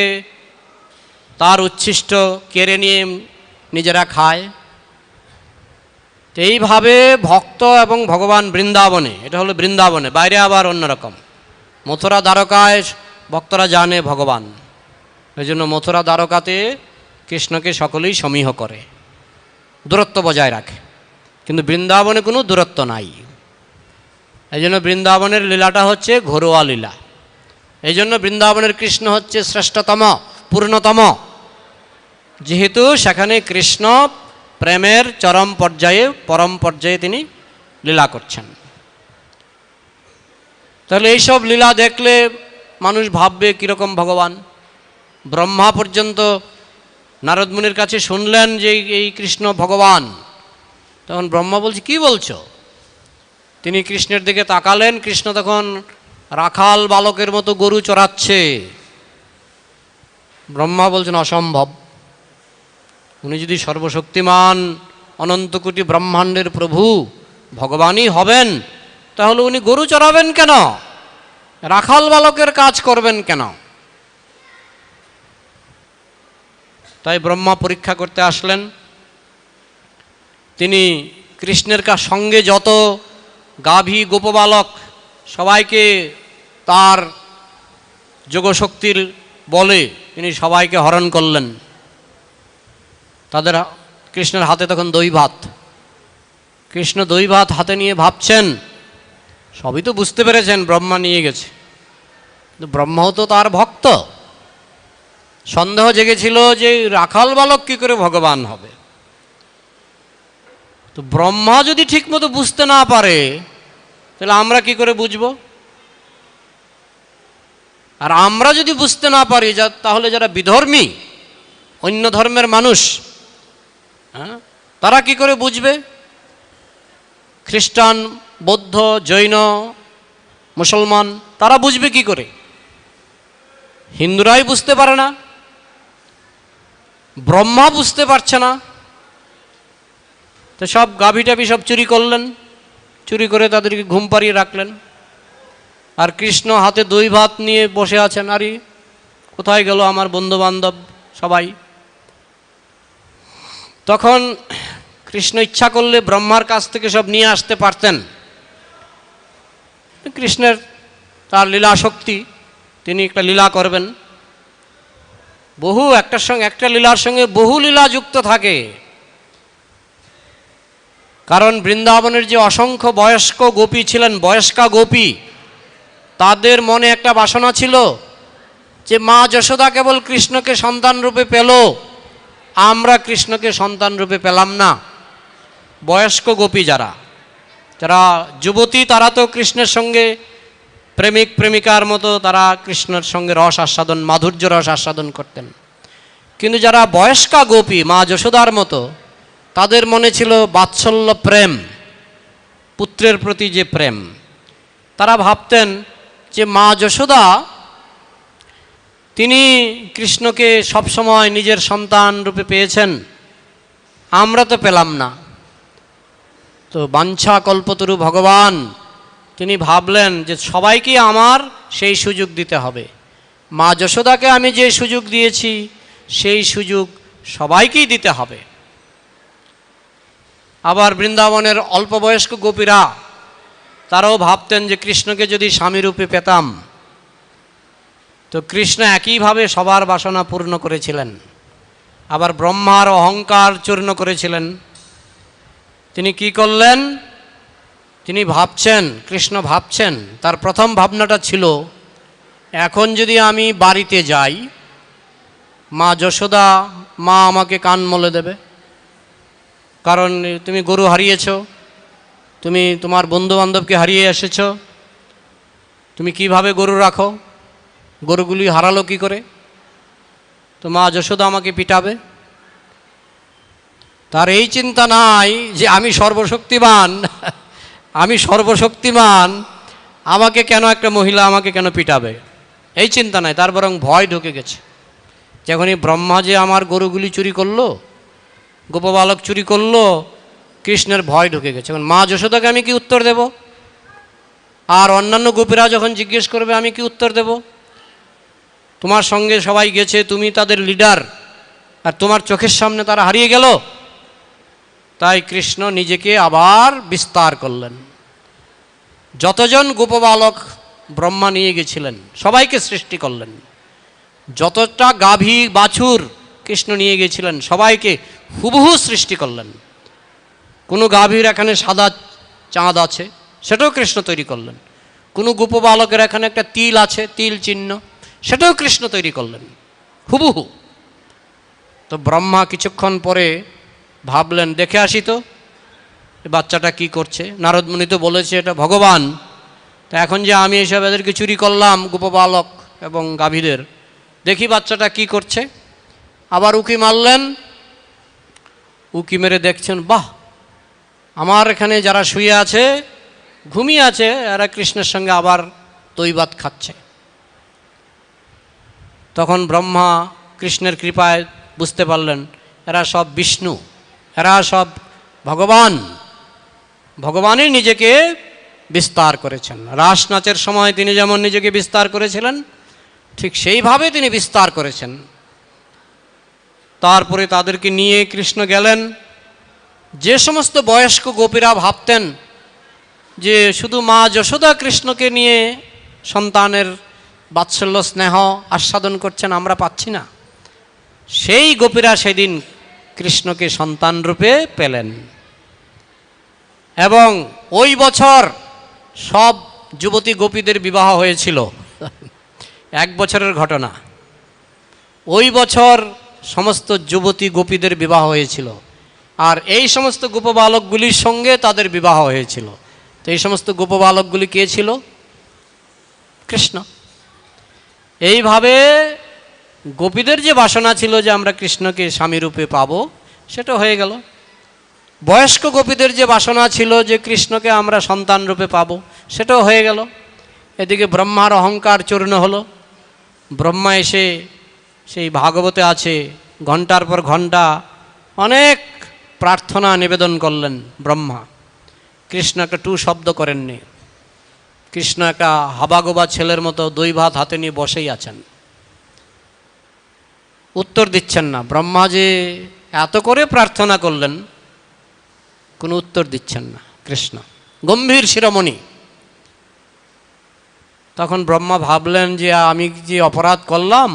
তার উচ্ছিষ্ট কেড়ে নিয়ে নিজেরা খায়। এইভাবে ভক্ত এবং ভগবান বৃন্দাবনে, এটা হলো বৃন্দাবনে, বাইরে আবার অন্যরকম। মথুরা দ্বারকায় ভক্তরা জানে ভগবান, এই জন্য মথুরা দ্বারকাতে কৃষ্ণকে সকলেই সমীহ করে, দূরত্ব বজায় রাখে। কিন্তু বৃন্দাবনে কোনো দূরত্ব নাই। এই জন্য বৃন্দাবনের লীলাটা হচ্ছে ঘরোয়া লীলা। এই জন্য বৃন্দাবনের কৃষ্ণ হচ্ছে শ্রেষ্ঠতম, পূর্ণতম, যেহেতু সেখানে কৃষ্ণ প্রেমের চরম পর্যায়ে, পরম পর্যায়ে তিনি লীলা করছেন। তাহলে এইসব লীলা দেখলে মানুষ ভাববে কীরকম ভগবান। ব্রহ্মা পর্যন্ত নারদ মুনির কাছে শুনলেন যে এই কৃষ্ণ ভগবান। তখন ব্রহ্মা বলছে, কি বলছো? তিনি কৃষ্ণের দিকে তাকালেন, কৃষ্ণ তখন রাখাল বালকের মতো গরু চড়াচ্ছে। ব্রহ্মা বলছেন অসম্ভব। উনি যদি সর্বশক্তিমান অনন্ত কোটি ব্রহ্মাণ্ডের প্রভু ভগবানই হবেন, তাহলে উনি গরু চড়াবেন কেন? রাখাল বালকের কাজ করবেন কেন? তাই ব্রহ্মা পরীক্ষা করতে আসলেন। তিনি কৃষ্ণের সঙ্গে যত গাভী গোপবালক সবাইকে তার যোগশক্তির বলে তিনি সবাইকে হরণ করলেন। তাদের কৃষ্ণের হাতে তখন দই ভাত। কৃষ্ণ দই ভাত হাতে নিয়ে ভাবছেন, সবই তো বুঝতে পেরেছেন ব্রহ্মা নিয়ে গেছে, কিন্তু ব্রহ্মাও তো তার ভক্ত। সন্দেহ জেগেছিল যে রাখাল বালক কি করে ভগবান হবে। তো ব্রহ্মা যদি ঠিকমতো বুঝতে না পারে, তাহলে আমরা কি করে বুঝব? আর আমরা যদি বুঝতে না পারি, তাহলে যারা বিধর্মী অন্য ধর্মের মানুষ, হ্যাঁ, তারা কি করে বুঝবে? খ্রিস্টান, বৌদ্ধ, জৈন, মুসলমান তারা বুঝবে কি করে? হিন্দুরাই বুঝতে পারে না, ব্রহ্মা বুঝতে পারছে না। তো সব গাভী টাভি সব চুরি করলেন, চুরি করে তাদেরকে ঘুম পাড়িয়ে রাখলেন। আর কৃষ্ণ হাতে দই ভাত নিয়ে বসে আছেন। আরে কোথায় গেল আমার বন্ধু বান্ধব সবাই? তখন কৃষ্ণ ইচ্ছা করলে ব্রহ্মার কাছ থেকে সব নিয়ে আসতে পারতেন। কৃষ্ণের তার লীলা শক্তি, তিনি একটা লীলা করবেন। বহু একটার সঙ্গে একটা লীলার সঙ্গে বহু লীলা যুক্ত থাকে। কারণ বৃন্দাবনের যে অসংখ্য বয়স্ক গোপী ছিলেন, বয়স্কা গোপী, তাদের মনে একটা বাসনা ছিল যে মা যশোদা কেবল কৃষ্ণকে সন্তান রূপে পেল, আমরা কৃষ্ণকে সন্তান রূপে পেলাম না। বয়স্ক গোপী যারা যারা যুবতী, তারা তো কৃষ্ণের সঙ্গে প্রেমিক প্রেমিকার মতো তারা কৃষ্ণের সঙ্গে রস আস্বাদন, মাধুর্য রস আস্বাদন করতেন। কিন্তু যারা বয়স্কা গোপী মা যশোদার মতো, তাদের মনে ছিল বাৎসল্য প্রেম, পুত্রের প্রতি যে প্রেম। তারা ভাবতেন যে মা যশোদা তিনি কৃষ্ণকে সবসময় নিজের সন্তান রূপে পেয়েছেন, আমরা তো পেলাম না। তো বাঞ্ছা কল্পতরু ভগবান তিনি ভাবলেন যে সবাইকে আমার সেই সুযোগ দিতে হবে। মা যশোদাকে আমি যে সুযোগ দিয়েছি, সেই সুযোগ সবাইকেই দিতে হবে। আবার বৃন্দাবনের অল্প বয়স্ক গোপীরা তারাও ভাবতেন যে কৃষ্ণকে যদি স্বামীরূপে পেতাম। তো কৃষ্ণ একইভাবে সবার বাসনা পূর্ণ করেছিলেন। আবার ব্রহ্মার অহংকার চূর্ণ করেছিলেন। তিনি কি করলেন? তিনি ভাবছেন, কৃষ্ণ ভাবছেন, তার প্রথম ভাবনাটা ছিল, এখন যদি আমি বাড়িতে যাই, মা যশোদা মা আমাকে কান মলে দেবে। কারণ তুমি গরু হারিয়েছ, তুমি তোমার বন্ধু বান্ধবকে হারিয়ে এসেছ, তুমি কিভাবে গরু রাখো, গরুগুলি হারালো কি করে? তো মা যশোদা আমাকে পিটাবে। তার এই চিন্তা নাই যে আমি সর্বশক্তিমান, আমি সর্বশক্তিমান, আমাকে কেন একটা মহিলা আমাকে কেন পিটাবে, এই চিন্তা নাই। তার বরং ভয় ঢুকে গেছে। যখনই ব্রহ্মা যে আমার গরুগুলি চুরি করলো, গোপবালক চুরি করলো, কৃষ্ণের ভয় ঢুকে গেছে। এখন মা যশোদাকে আমি কি উত্তর দেব? আর অন্যান্য গোপীরা যখন জিজ্ঞেস করবে, আমি কি উত্তর দেব? তোমার সঙ্গে সবাই গেছে, তুমি তাদের লিডার, আর তোমার চোখের সামনে তারা হারিয়ে গেল। তাই কৃষ্ণ নিজেকে আবার বিস্তার করলেন। যতজন গোপবালক ব্রহ্মা নিয়ে গেছিলেন সবাইকে সৃষ্টি করলেন। যতটা গাভী বাছুর কৃষ্ণ নিয়ে গেছিলেন সবাইকে হুবহু সৃষ্টি করলেন। কোনো গাভীর এখানে সাদা চাঁদ আছে, সেটাও কৃষ্ণ তৈরি করলেন। কোনো গোপবালকের এখানে একটা তিল আছে, তিল চিহ্ন, সেটাও কৃষ্ণ তৈরি করলেন হুবহু। তো ব্রহ্মা কিছুক্ষণ পরে ভাবলেন, দেখে আসি তো বাচ্চাটা কি করছে। নারদ মুনি তো বলেছে এটা ভগবান। তা এখন যে আমি এসব এদেরকে চুরি করলাম, গোপবালক এবং গাভীদের, দেখি বাচ্চাটা কি করছে। আবার উকি মারলেন, উকি মেরে দেখছেন, বাহ, আমার এখানে যারা শুয়ে আছে, ঘুমিয়ে আছে, এরা কৃষ্ণের সঙ্গে আবার দইভাত খাচ্ছে। তখন ব্রহ্মা কৃষ্ণের কৃপায় বুঝতে পারলেন এরা সব বিষ্ণু, এরা সব ভগবান, ভগবানই নিজেকে বিস্তার করেছেন। রাস নাচের সময় তিনি যেমন নিজেকে বিস্তার করেছিলেন, ঠিক সেইভাবে তিনি বিস্তার করেছেন। তারপরে তাদেরকে নিয়ে কৃষ্ণ গেলেন। যে সমস্ত বয়স্ক গোপীরা ভাবতেন যে শুধু মা যশোদা কৃষ্ণকে নিয়ে সন্তানের বাৎসল্য স্নেহ আস্বাদন করছেন, আমরা পাচ্ছি না, সেই গোপীরা সেদিন কৃষ্ণকে সন্তান রূপে পেলেন। এবং ওই বছর সব যুবতী গোপীদের বিবাহ হয়েছিল। 1 বছরের ঘটনা। ওই বছর সমস্ত যুবতী গোপীদের বিবাহ হয়েছিল, আর এই সমস্ত গোপবালকগুলির সঙ্গে তাদের বিবাহ হয়েছিল। তো এই সমস্ত গোপবালকগুলি কে ছিল? কৃষ্ণ। এইভাবে গোপীদের যে বাসনা ছিল যে আমরা কৃষ্ণকে স্বামীরূপে পাব, সেটা হয়ে গেল। বয়স্ক গোপীদের যে বাসনা ছিল যে কৃষ্ণকে আমরা সন্তান রূপে পাব, সেটাও হয়ে গেল। এদিকে ব্রহ্মার অহংকার চূর্ণ হলো। ব্রহ্মা এসে, সেই ভাগবতে আছে, ঘন্টার পর ঘন্টা অনেক প্রার্থনা নিবেদন করলেন ব্রহ্মা। কৃষ্ণ একটা টু শব্দ করেননি। কৃষ্ণ একটা হাবাগোবা ছেলের মতো দই ভাত হাতে নিয়ে বসেই আছেন, উত্তর দিচ্ছেন না। ব্রহ্মা যে এত করে প্রার্থনা করলেন, কোনো উত্তর দিচ্ছেন না কৃষ্ণ, গম্ভীর শিরোমণি। তখন ব্রহ্মা ভাবলেন যে আমি যে অপরাধ করলাম,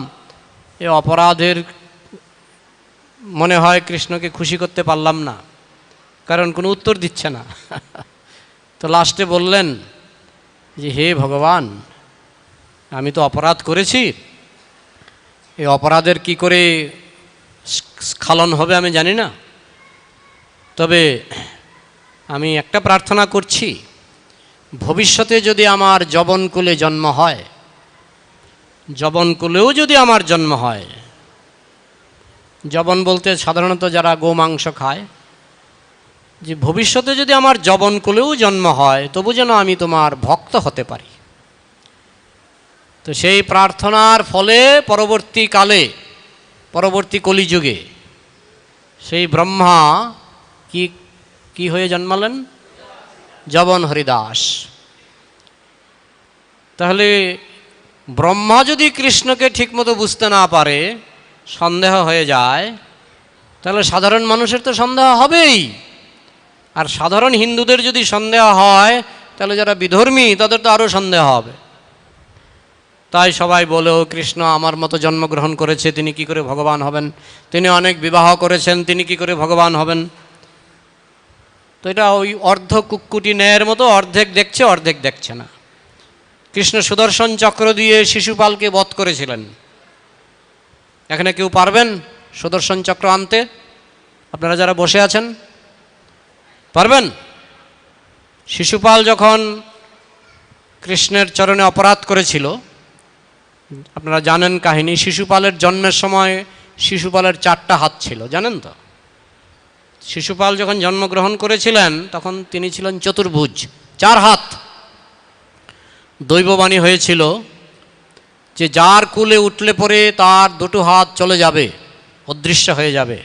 এ অপরাধের মনে হয় কৃষ্ণকে খুশি করতে পারলাম না, কারণ কোনো উত্তর দিচ্ছে না। তো লাস্টে বললেন যে হে ভগবান, আমি তো অপরাধ করেছি, এই অপরাধের কি করে স্খলন হবে আমি জানি না, তবে আমি একটা প্রার্থনা করছি, ভবিষ্যতে যদি আমার যবনকুলে জন্ম হয়, যবনকুলেও যদি আমার জন্ম হয়, যবন বলতে সাধারণত যারা গোমাংস খায়, যে ভবিষ্যতে যদি আমার যবনকুলেও জন্ম হয়, তবু যেন আমি তোমার ভক্ত হতে পারি। তো সেই প্রার্থনার ফলে পরবর্তীকালে, পরবর্তী কলিযুগে সেই ব্রহ্মা কি হয়ে জন্মালেন? যবন হরিদাস। তাহলে ব্রহ্মা যদি কৃষ্ণকে ঠিকমতো বুঝতে না পারে, সন্দেহ হয়ে যায়, তাহলে সাধারণ মানুষের তো সন্দেহ হবেই। আর সাধারণ হিন্দুদের যদি সন্দেহ হয়, তাহলে যারা বিধর্মী তাদের তো আরও সন্দেহ হবে। তাই সবাই বলে, ও কৃষ্ণ আমার মতো জন্মগ্রহণ করেছে, তিনি কি করে ভগবান হবেন? তিনি অনেক বিবাহ করেছেন, তিনি কি করে ভগবান হবেন? তো এটা ওই অর্ধ কুক্কুটি ন্যায়ের মতো, অর্ধেক দেখছে অর্ধেক দেখছে না। কৃষ্ণ সুদর্শন চক্র দিয়ে শিশুপালকে বধ করেছিলেন। এখানে কেউ পারবেন সুদর্শন চক্র আনতে? আপনারা যারা বসে আছেন পারবেন? শিশুপাল যখন কৃষ্ণের চরণে অপরাধ করেছিল, আপনারা জানেন কাহিনী। শিশুপালের জন্মের সময় শিশুপালের 4টা হাত ছিল, জানেন তো? শিশুপাল যখন জন্মগ্রহণ করেছিলেন তখন তিনি ছিলেন চতুর্ভুজ, 4 হাত। দৈববাণী হয়েছিল যে যার কুলে উঠলে পরে তার 2টো হাত চলে যাবে, অদৃশ্য হয়ে যাবে,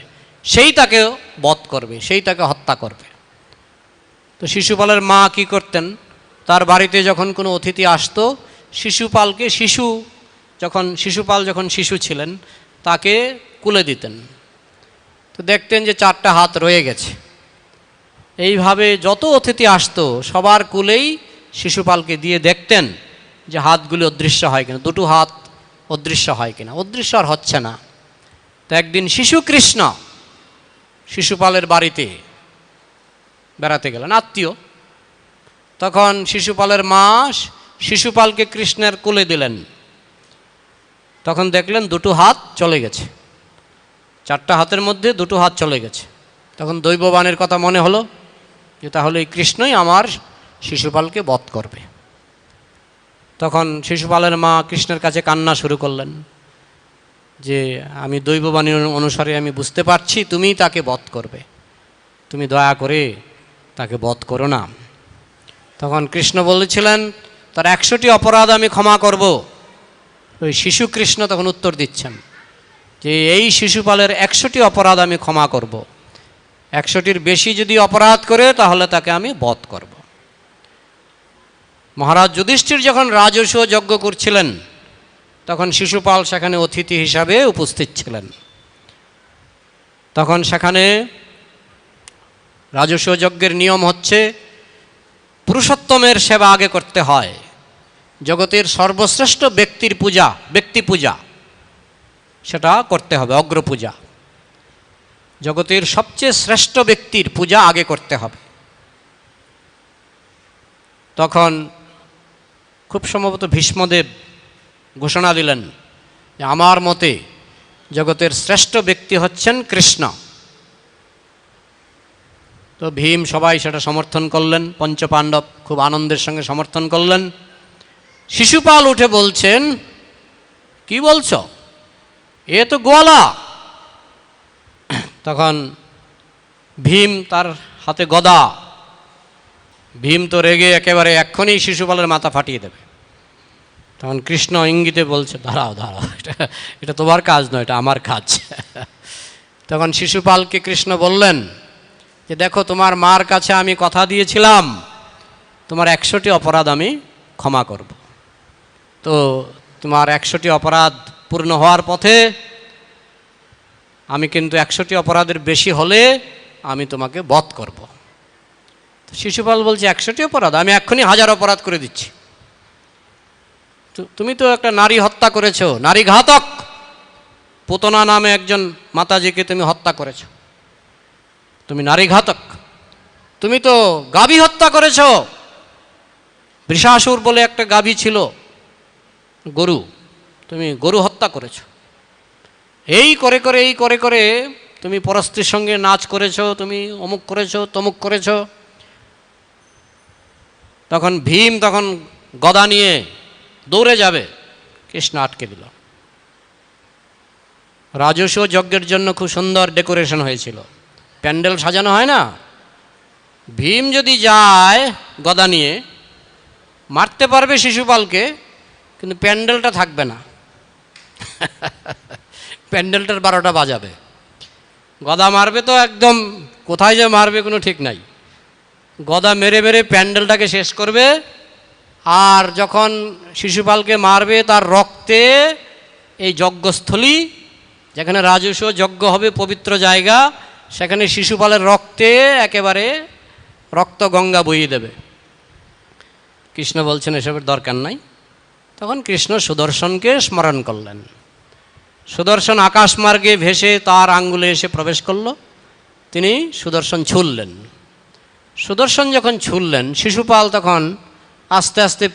সেই তাকে বধ করবে, সেই তাকে হত্যা করবে। তো শিশুপালের মা কি করতেন? তার বাড়িতে যখন কোনো অতিথি আসতো, শিশুপালকে শিশুপাল যখন শিশু ছিলেন তাকে কুলে দিতেন। তো দেখতেন যে 4টা হাত রয়ে গেছে। এইভাবে যত অতিথি আসতো সবার কুলেই শিশুপালকে দিয়ে দেখতেন যে হাতগুলি অদৃশ্য হয় কিনা, 2টো হাত অদৃশ্য হয় কিনা। অদৃশ্য আর হচ্ছে না। তো একদিন শিশু কৃষ্ণ শিশুপালের বাড়িতে বেড়াতে গেলেন, আত্মীয়। তখন শিশুপালের মা শিশুপালকে কৃষ্ণের কোলে দিলেন। তখন দেখলেন 2টো হাত চলে গেছে, 4টা হাতের মধ্যে 2টো হাত চলে গেছে। তখন দৈববাণীর কথা মনে হলো যে তাহলে এই কৃষ্ণই আমার শিশুপালকে বধ করবে। তখন শিশুপালের মা কৃষ্ণের কাছে কান্না শুরু করলেন যে আমি দৈববাণী অনুসারে আমি বুঝতে পারছি তুমি তাকে বধ করবে, তুমি দয়া করে তাকে বধ করো না। তখন কৃষ্ণ বলেছিলেন তার 100টি অপরাধ আমি ক্ষমা করব। ওই শিশু কৃষ্ণ তখন উত্তর দিচ্ছেন যে এই শিশুপালের 100টি অপরাধ আমি ক্ষমা করব, 100টির বেশি যদি অপরাধ করে তাহলে তাকে আমি বধ করব। মহারাজ যুধিষ্ঠির যখন রাজসূয় যজ্ঞ করছিলেন তখন শিশুপাল সেখানে অতিথি হিসাবে উপস্থিত ছিলেন। তখন সেখানে রাজসূয় যজ্ঞের নিয়ম হচ্ছে পুরুষোত্তমের সেবা আগে করতে হয়, জগতের সর্বশ্রেষ্ঠ ব্যক্তির পূজা, ব্যক্তি পূজা সেটা করতে হবে, অগ্রপূজা। জগতের সবচেয়ে শ্রেষ্ঠ ব্যক্তির পূজা আগে করতে হবে। তখন খুব সম্ভবত ভীষ্মদেব ঘোষণা দিলেন যে আমার মতে জগতের শ্রেষ্ঠ ব্যক্তি হচ্ছেন কৃষ্ণ। তো ভীম সবাই সেটা সমর্থন করলেন, পঞ্চপাণ্ডব খুব আনন্দের সঙ্গে সমর্থন করলেন। শিশুপাল উঠে বলছেন, কি বলছো, এ তো গোয়ালা। তখন ভীম তার হাতে গদা, ভীম তো রেগে একেবারে এক্ষুনি শিশুপালের মাথা ফাটিয়ে দেবে। তখন কৃষ্ণ ইঙ্গিতে বলছে, দাঁড়াও দাঁড়াও, এটা তোমার কাজ নয়, এটা আমার কাজ। তখন শিশুপালকে কৃষ্ণ বললেন যে দেখো, তোমার মার কাছে আমি কথা দিয়েছিলাম তোমার 100টি অপরাধ আমি ক্ষমা করব। তো তোমার 100টি অপরাধ পূর্ণ হওয়ার পথে, আমি কিন্তু 100টি অপরাধের বেশি হলে আমি তোমাকে বধ করব। তো শিশুপাল বলছে 100টি অপরাধ, আমি এক্ষুনি 1000 অপরাধ করে দিচ্ছি। তুমি তো একটা নারী হত্যা করেছো, নারী ঘাতক, পুতনা নামে একজন মাতাজিকে তুমি হত্যা করেছো, তুমি নারী ঘাতক। তুমি তো গাভী হত্যা করেছো, বৃষাসুর বলে একটা গাভী ছিল, গরু, তুমি গরু হত্যা করেছো। এই করে করে তুমি পরস্ত্রীর সঙ্গে নাচ করেছো, তুমি অমুক করেছো, তমুক করেছো। তখন ভীম তখন গদা নিয়ে দৌড়ে যাবে, কৃষ্ণ আটকে দিল। রাজসূয় যজ্ঞের জন্য খুব সুন্দর ডেকোরেশন হয়েছিল, প্যান্ডেল সাজানো হয় না। ভীম যদি যায় গদা নিয়ে, মারতে পারবে শিশুপালকে, কিন্তু প্যান্ডেলটা থাকবে না। প্যান্ডেলটার 12টা বাজাবে। গদা মারবে তো একদম, কোথায় যে মারবে কোনো ঠিক নাই। গদা মেরে মেরে প্যান্ডেলটাকে শেষ করবে। আর যখন শিশুপালকে মারবে, তার রক্তে এই যজ্ঞস্থলী, যেখানে রাজসূয় যজ্ঞ হবে, পবিত্র জায়গা, সেখানে শিশুপালের রক্তে একেবারে রক্ত গঙ্গা বইয়ে দেবে। কৃষ্ণ বলছেন এসবের দরকার নাই। তখন কৃষ্ণ সুদর্শনকে স্মরণ করলেন। সুদর্শন আকাশমার্গে ভেসে তার আঙ্গুলে এসে প্রবেশ করল। তিনি সুদর্শন ছুঁড়লেন। সুদর্শন যখন ছুঁড়লেন, শিশুপাল তখন আস্তে আস্তে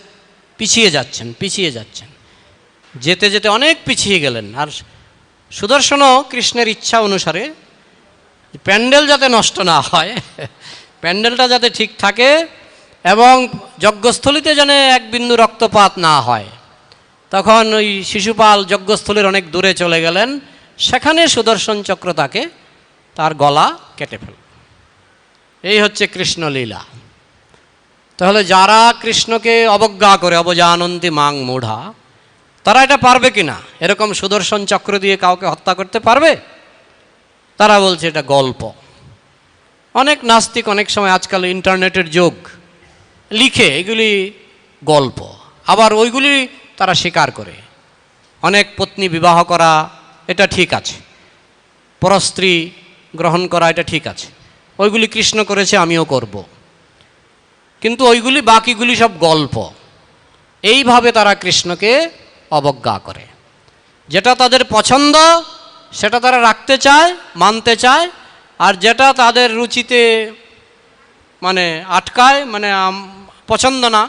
পিছিয়ে যাচ্ছেন, যেতে যেতে অনেক পিছিয়ে গেলেন। আর সুদর্শনও কৃষ্ণের ইচ্ছা অনুসারে প্যান্ডেল যাতে নষ্ট না হয়, প্যান্ডেলটা যাতে ঠিক থাকে এবং যজ্ঞস্থলিতে যেন এক বিন্দু রক্তপাত না হয়, তখন ওই শিশুপাল যজ্ঞস্থলীর অনেক দূরে চলে গেলেন। সেখানে সুদর্শন চক্র তাকে, তার গলা কেটে ফেল। এই হচ্ছে কৃষ্ণলীলা। তাহলে যারা কৃষ্ণকে অবজ্ঞা করে, অবজানন্তি মাং মূঢ়া, তারা এটা পারবে কিনা? এরকম সুদর্শন চক্র দিয়ে কাউকে হত্যা করতে পারবে? তারা বলছে এটা গল্প। অনেক নাস্তিক অনেক সময়, আজকাল ইন্টারনেটের যুগ, লিখে এগুলি গল্প, আবার ওইগুলি তারা স্বীকার করে। অনেক পত্নী বিবাহ করা এটা ঠিক আছে, পরস্ত্রী গ্রহণ করা এটা ঠিক আছে, ওইগুলি কৃষ্ণ করেছে আমিও করব। কিন্তু ওইগুলি, বাকিগুলি সব গল্প। এইভাবে তারা কৃষ্ণকে অবজ্ঞা করে। যেটা তাদের পছন্দ সেটা তারা রাখতে চায়, মানতে চায়, আর যেটা তাদের রুচিতে মানে আটকায়, মানে পছন্দ না,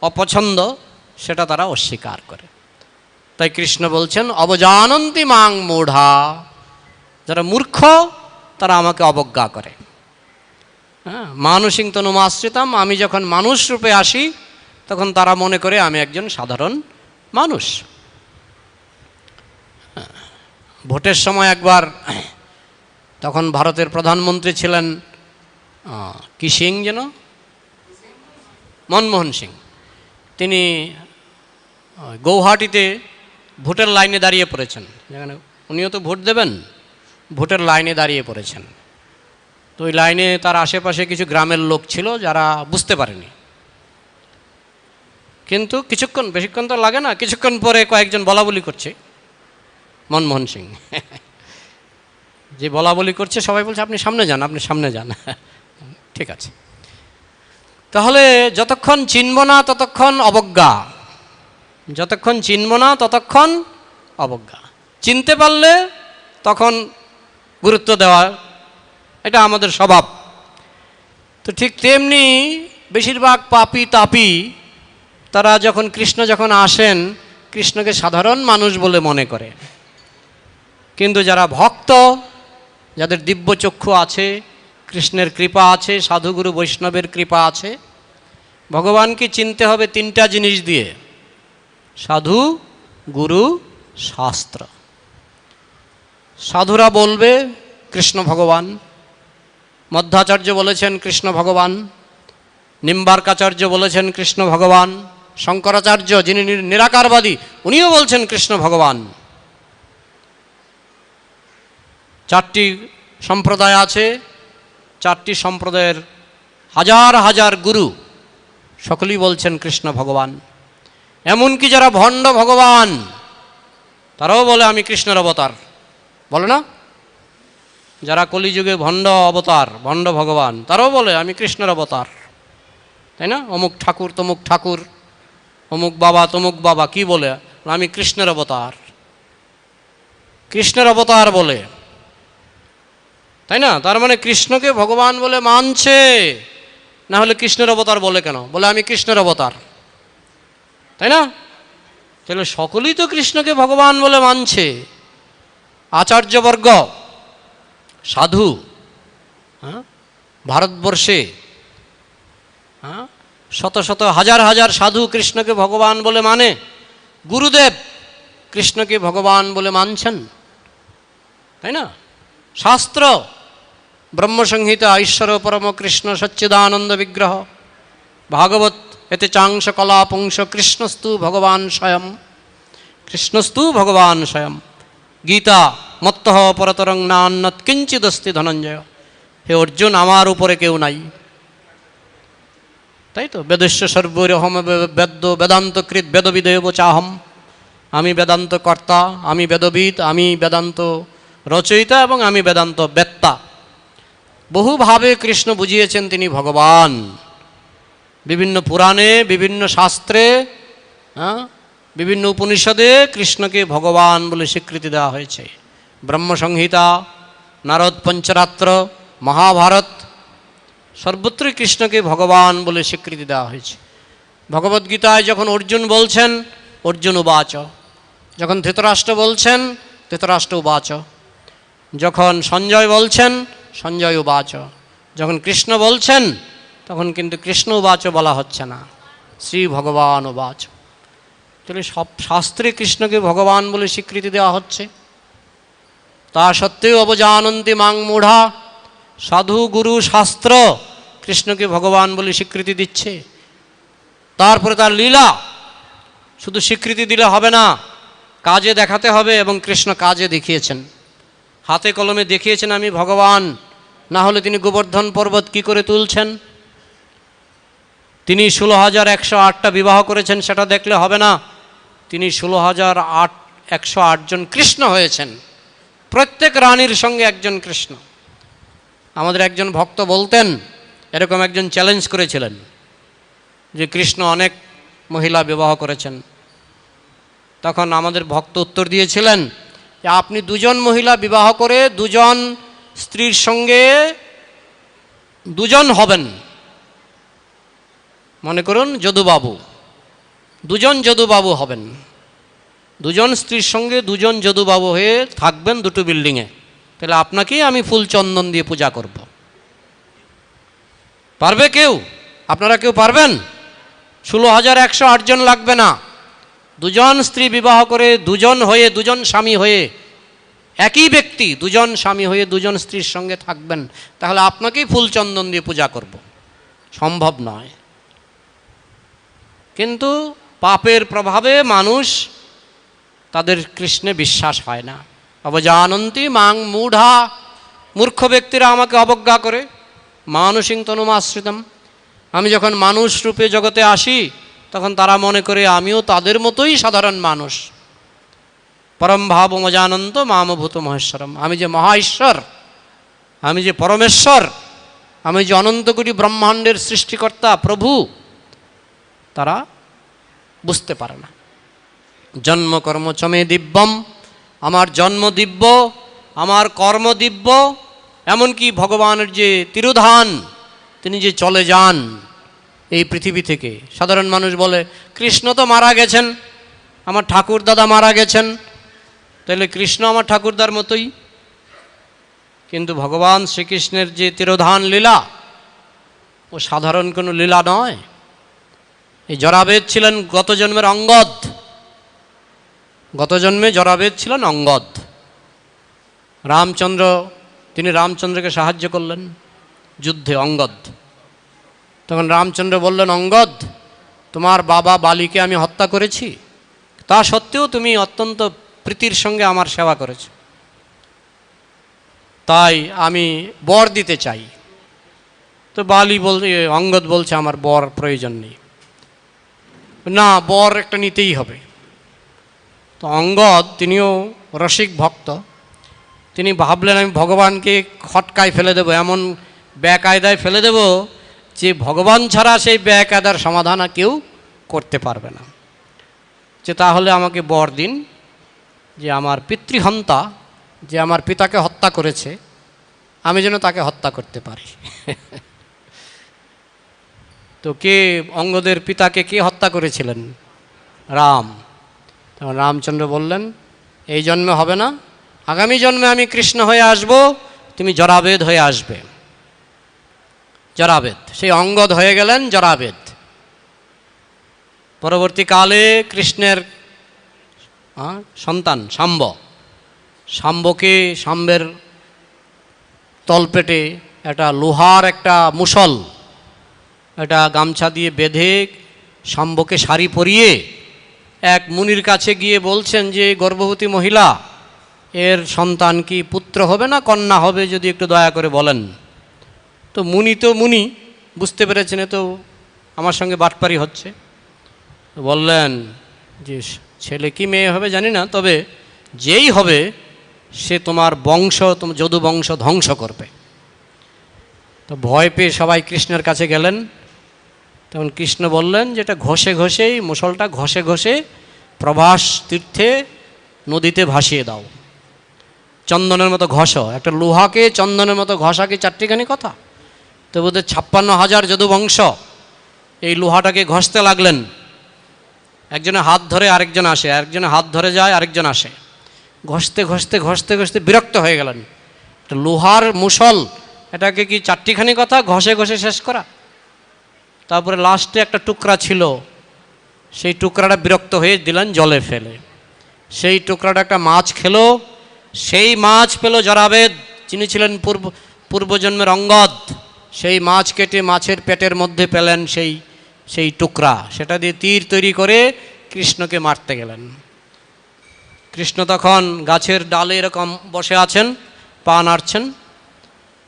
অপছন্দ, সেটা তারা অস্বীকার করে। তাই কৃষ্ণ বলছেন অবজানন্তি মাং মূঢ়া, যারা মূর্খ তারা আমাকে অবজ্ঞা করে। হ্যাঁ, মানুষিং তনুমাশ্রিতাম, আমি যখন মানুষ রূপে আসি তখন তারা মনে করে আমি একজন সাধারণ মানুষ। ভোটের সময় একবার, তখন ভারতের প্রধানমন্ত্রী ছিলেন কি সিং যেন, মনমোহন সিং। তিনি গৌহাটিতে ভোটের লাইনে দাঁড়িয়ে পড়েছেন, যেখানে উনিও তো ভোট দেবেন, ভোটের লাইনে দাঁড়িয়ে পড়েছেন। তো ওই লাইনে তার আশেপাশে কিছু গ্রামের লোক ছিল যারা বুঝতে পারেনি, কিন্তু কিছুক্ষণ, বেশিক্ষণ তো লাগে না, কিছুক্ষণ পরে কয়েকজন বলা বলি করছে, মনমোহন সিং যে বলা বলি করছে, সবাই বলছে আপনি সামনে যান, আপনি সামনে যান। ঠিক আছে, তাহলে যতক্ষণ চিনব না ততক্ষণ অবজ্ঞা, যতক্ষণ চিনব না ততক্ষণ অবজ্ঞা, চিনতে পারলে তখন গুরুত্ব দেওয়া, এটা আমাদের স্বভাব। তো ঠিক তেমনি বেশিরভাগ পাপী তাপী তারা যখন কৃষ্ণ যখন আসেন, কৃষ্ণকে সাধারণ মানুষ বলে মনে করে, কিন্তু যারা ভক্ত, যাদের দিব্য চক্ষু আছে, কৃষ্ণের কৃপা আছে, সাধুগুরু বৈষ্ণবের কৃপা আছে, ভগবানকে চিনতে হবে তিনটা জিনিস দিয়ে: সাধু, গুরু, শাস্ত্র। সাধুরা বলবে কৃষ্ণ ভগবান, মধ্বাচার্য বলেছেন কৃষ্ণ ভগবান, নিম্বার্কাচার্য বলেছেন কৃষ্ণ ভগবান, শঙ্করাচার্য যিনি নিরাকারবাদী উনিও বলছেন কৃষ্ণ ভগবান। চারটি সম্প্রদায় আছে, চারটি সম্প্রদায়ের হাজার হাজার গুরু সকলেই বলছেন কৃষ্ণ ভগবান। এমনকি যারা ভণ্ড ভগবান তারাও বলে আমি কৃষ্ণের অবতার, বলে না? যারা কলিযুগে ভণ্ড অবতার, ভণ্ড ভগবান, তারাও বলে আমি কৃষ্ণের অবতার, তাই না? অমুক ঠাকুর তমুক ঠাকুর, অমুক বাবা তমুক বাবা, কি বলে? আমি কৃষ্ণের অবতার, কৃষ্ণের অবতার বলে, তাই না? তার মানে কৃষ্ণকে ভগবান বলে মানছে, না হলে কৃষ্ণের অবতার বলে কেন? বলে আমি কৃষ্ণের অবতার, তাই না? তাহলে সকলেই তো কৃষ্ণকে ভগবান বলে মানছে। আচার্যবর্গ, সাধু, ভারতবর্ষে শত শত হাজার হাজার সাধু কৃষ্ণকে ভগবান বলে মানে। গুরুদেব কৃষ্ণকে ভগবান বলে মানছেন, তাই না? শাস্ত্র, ব্রহ্মসংহিতা, ঈশ্বর পরম কৃষ্ণ সচ্চিদানন্দ বিগ্রহ, ভাগবত এতে চাংশ কলা পুংস কৃষ্ণস্তু ভগবান স্বয়ং, কৃষ্ণস্তু ভগবান স্বয়ং। গীতা মত্তঃ পরতরং নান্যৎ কিঞ্চিদস্তি ধনঞ্জয়, হে অর্জুন আমার উপরে কেউ নাই, তাই তো? বেদস্য সর্বৈরহম বেদ্য বেদান্তকৃত বেদবিদেব চাহম, আমি বেদান্ত কর্তা, আমি বেদবিদ, আমি বেদান্ত রচয়িতা এবং আমি বেদান্ত বেত্তা। বহুভাবে কৃষ্ণ বুঝিয়েছেন তিনি ভগবান। বিভিন্ন পুরাণে, বিভিন্ন শাস্ত্রে, বিভিন্ন উপনিষদে কৃষ্ণকে ভগবান বলে স্বীকৃতি দেওয়া হয়েছে। ব্রহ্মসংহিতা, নারদ পঞ্চরাত্র, মহাভারত, সর্বত্রই কৃষ্ণকে ভগবান বলে স্বীকৃতি দেওয়া হয়েছে। ভগবদ্গীতায় যখন অর্জুন বলছেন অর্জুন উবাচ, যখন ধৃতরাষ্ট্র বলছেন ধৃতরাষ্ট্র উবাচ, যখন সঞ্জয় বলছেন সঞ্জয় উবাচ, যখন কৃষ্ণ বলছেন তখন কিন্তু কৃষ্ণ উবাচ বলা হচ্ছে না, শ্রী ভগবান উবাচ। তাহলে সব শাস্ত্রে কৃষ্ণকে ভগবান বলে স্বীকৃতি দেওয়া হচ্ছে। তা সত্ত্বেও অবজানন্তি মাং মূঢ়া, সাধু গুরু শাস্ত্র কৃষ্ণকে ভগবান বলে স্বীকৃতি দিচ্ছে। তারপরে তার লীলা, শুধু স্বীকৃতি দিলে হবে না, কাজে দেখাতে হবে, এবং কৃষ্ণ কাজে দেখিয়েছেন, হাতে কলমে দেখিয়েছেন আমি ভগবান। না হলে তিনি গোবর্ধন পর্বত কি করে তুলছেন? তিনি 16,108টা বিবাহ করেছেন সেটা দেখলে হবে না, তিনি 16,108 জন কৃষ্ণ হয়েছেন, প্রত্যেক রানীর সঙ্গে একজন কৃষ্ণ। আমাদের একজন ভক্ত বলতেন, এরকম একজন চ্যালেঞ্জ করেছিলেন যে কৃষ্ণ অনেক মহিলা বিবাহ করেছেন। তখন আমাদের ভক্ত উত্তর দিয়েছিলেন যে আপনি দুজন মহিলা বিবাহ করে দুজন স্ত্রীর সঙ্গে দুজন হবেন। মনে করুন যদুবাবু, দুজন যদুবাবু হবেন, দুজন স্ত্রীর সঙ্গে দুজন যদুবাবু হয়ে থাকবেন দুটো বিল্ডিংয়ে, তাহলে আপনাকেই আমি ফুল চন্দন দিয়ে পূজা করব। পারবে কেউ? আপনারা কেউ পারবেন? 16,108 জন লাগবে না, দুজন স্ত্রী বিবাহ করে দুজন হয়ে, দুজন স্বামী হয়ে, একই ব্যক্তি দুজন স্বামী হয়ে দুজন স্ত্রীর সঙ্গে থাকবেন, তাহলে আপনাকেই ফুল চন্দন দিয়ে পূজা করব। সম্ভব নয়। কিন্তু পাপের প্রভাবে মানুষ তাদের কৃষ্ণে বিশ্বাস হয় না। অবজানন্তি মাং মূঢ়া, মূর্খ ব্যক্তিরা আমাকে অবজ্ঞা করে। মানসিং তনুমাশ্রিতম, আমি যখন মানুষ রূপে জগতে আসি তখন তারা মনে করে আমিও তাদের মতোই সাধারণ মানুষ। পরম ভাব অজানন্ত মামভূত মহেশ্বরম, আমি যে মহা ঈশ্বর, আমি যে পরমেশ্বর, আমি যে অনন্ত কোটি ব্রহ্মাণ্ডের সৃষ্টিকর্তা প্রভু, তারা বুঝতে পারে না। জন্ম কর্ম চমে দিব্যম, আমার জন্ম দিব্য, আমার কর্ম দিব্য। এমনকি ভগবানের যে তিরোধান, তিনি যে চলে যান এই পৃথিবী থেকে, সাধারণ মানুষ বলে কৃষ্ণ তো মারা গেছেন, আমার ঠাকুর দাদা মারা গেছেন, তাহলে কৃষ্ণ আমার ঠাকুরদার মতোই। কিন্তু ভগবান শ্রীকৃষ্ণের যে তিরোধান লীলা, ও সাধারণ কোনো লীলা নয়। এই জরাবেদ ছিলেন গত জন্মের অঙ্গদ, গত জন্মে জরাবেদ ছিলেন অঙ্গদ। রামচন্দ্র, তিনি রামচন্দ্রকে সাহায্য করলেন যুদ্ধে, অঙ্গদ। তখন রামচন্দ্র বললেন, অঙ্গদ, তোমার বাবা বালিকে আমি হত্যা করেছি, তা সত্ত্বেও তুমি অত্যন্ত প্রীতির সঙ্গে আমার সেবা করেছ, তাই আমি বর দিতে চাই। তো বালি বলছে, অঙ্গদ বলছে আমার বর প্রয়োজন নেই, না বর একটা নিতেই হবে। তো অঙ্গদ, তিনিও রসিক ভক্ত, তিনি ভাবলেন আমি ভগবানকে খটকায় ফেলে দেবো, এমন বেকায়দায় ফেলে দেব যে ভগবান ছাড়া সেই বেকায়দার সমাধান কেউ করতে পারবে না। যে তাহলে আমাকে বর দিন যে আমার পিতৃহন্তা, যে আমার পিতাকে হত্যা করেছে, আমি যেন তাকে হত্যা করতে পারি। তো কে অঙ্গদের পিতাকে কে হত্যা করেছিলেন? রাম। তখন রামচন্দ্র বললেন, এই জন্মে হবে না, আগামী জন্মে আমি কৃষ্ণ হয়ে আসব, তুমি জরাবেদ হয়ে আসবে। জরাবেদ, সেই অঙ্গদ হয়ে গেলেন জরাবেদ। পরবর্তীকালে কৃষ্ণের সন্তান শাম্ব, শাম্বকে, শাম্বের তলপেটে একটা লোহার একটা মুসল, একটা গামছা দিয়ে বেঁধে শাম্বকে শাড়ি পরিয়ে এক মুনির কাছে গিয়ে বলছেন যে গর্ভবতী মহিলা, এর সন্তান কি পুত্র হবে না কন্যা হবে, যদি একটু দয়া করে বলেন। তো মুনি বুঝতে পেরেছেন তো আমার সঙ্গে বাটপারি হচ্ছে, বললেন যে ছেলে কি মেয়ে হবে জানি না, তবে যেই হবে সে তোমার বংশ, তোমার যদু বংশ ধ্বংস করবে। তো ভয় পেয়ে সবাই কৃষ্ণের কাছে গেলেন। তখন কৃষ্ণ বললেন যে এটা ঘষে ঘষেই, মুসলটা ঘষে ঘষে প্রভাস তীর্থে নদীতে ভাসিয়ে দাও, চন্দনের মতো ঘষ। একটা লোহাকে চন্দনের মতো ঘষা কি চারটিখানি কথা? তো বোধহয় 56,000 যদুবংশ এই লোহাটাকে ঘষতে লাগলেন। একজনে হাত ধরে আরেকজন আসে, আরেকজনে হাত ধরে যায় আরেকজন আসে, ঘষতে ঘষতে ঘষতে ঘষতে বিরক্ত হয়ে গেলেন। একটা লোহার মুসল, এটাকে কি চারটিখানি কথা ঘষে ঘষে শেষ করা? তারপরে লাস্টে একটা টুকরা ছিল, সেই টুকরাটা বিরক্ত হয়ে দিলেন জলে ফেলে। সেই টুকরাটা একটা মাছ খেলো, সেই মাছ পেল জরাবেদ, যিনি ছিলেন পূর্বজন্মের অঙ্গদ। সেই মাছ কেটে মাছের পেটের মধ্যে পেলেন সেই টুকরা, সেটা দিয়ে তীর তৈরি করে কৃষ্ণকে মারতে গেলেন। কৃষ্ণ তখন গাছের ডালে এরকম বসে আছেন, পা নাড়ছেন।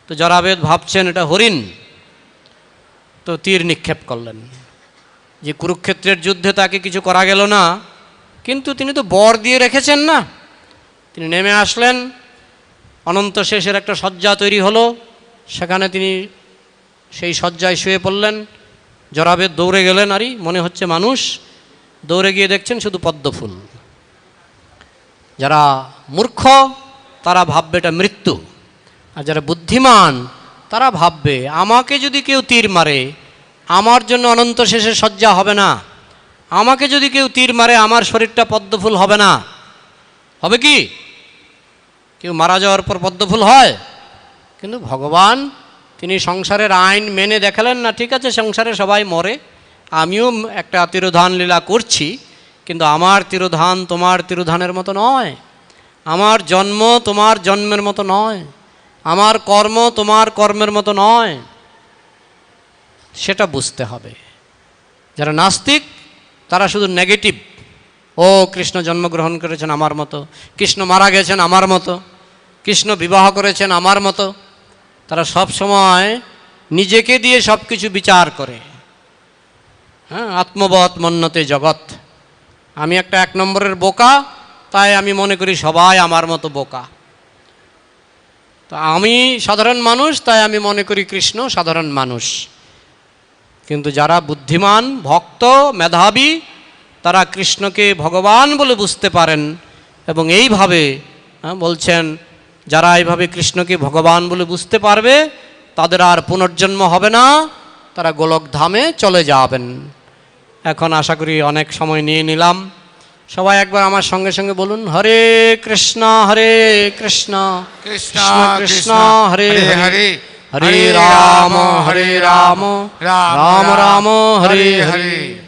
তো জরাবেদ ভাবছেন এটা হরিণ, তো তীর নিক্ষেপ করলেন। যে কুরুক্ষেত্রের যুদ্ধে তাকে কিছু করা গেল না, কিন্তু তিনি তো বর দিয়ে রেখেছেন না। তিনি নেমে আসলেন, অনন্ত শেষের একটা শয্যা তৈরি হলো, সেখানে তিনি সেই শয্যায় শুয়ে পড়লেন। জরাবেদ দৌড়ে গেলেন, আরে মনে হচ্ছে মানুষ, দৌড়ে গিয়ে দেখছেন শুধু পদ্মফুল। যারা মূর্খ তারা ভাববে এটা মৃত্যু, আর যারা বুদ্ধিমান তারা ভাববে আমাকে যদি কেউ তীর মারে আমার জন্য অনন্ত শেষের শয্যা হবে না, আমাকে যদি কেউ তীর মারে আমার শরীরটা পদ্মফুল হবে না। হবে কি? কেউ মারা যাওয়ার পর পদ্মফুল হয়? কিন্তু ভগবান তিনি সংসারের আইন মেনে দেখালেন না, ঠিক আছে সংসারে সবাই মরে, আমিও একটা তিরোধান লীলা করছি, কিন্তু আমার তিরোধান তোমার তিরোধানের মতো নয়, আমার জন্ম তোমার জন্মের মতো নয়, আমার কর্ম তোমার কর্মের মতো নয়। সেটা বুঝতে হবে। যারা নাস্তিক তারা শুধু নেগেটিভ। ও কৃষ্ণ জন্মগ্রহণ করেছেন আমার মতো, কৃষ্ণ মারা গেছেন আমার মতো, কৃষ্ণ বিবাহ করেছেন আমার মতো। তারা সব সময় নিজেকে দিয়ে সব কিছু বিচার করে। হ্যাঁ, আত্মবৎ মন্যতে জগৎ। আমি একটা 1 নম্বরের বোকা, তাই আমি মনে করি সবাই আমার মতো বোকা। তো আমি সাধারণ মানুষ, তাই আমি মনে করি কৃষ্ণ সাধারণ মানুষ। কিন্তু যারা বুদ্ধিমান, ভক্ত, মেধাবী, তারা কৃষ্ণকে ভগবান বলে বুঝতে পারেন। এবং এইভাবে বলছেন, যারা এইভাবে কৃষ্ণকে ভগবান বলে বুঝতে পারবে তাদের আর পুনর্জন্ম হবে না, তারা গোলকধামে চলে যাবেন। এখন আশা করি অনেক সময় নিয়ে নিলাম। সবাই একবার আমার সঙ্গে সঙ্গে বলুন, হরে কৃষ্ণ হরে কৃষ্ণ কৃষ্ণ কৃষ্ণ কৃষ্ণ কৃষ্ণ হরে হরে হরে, হরে হরে রাম হরে রাম রাম রাম রাম হরে হরে হরে। হরে।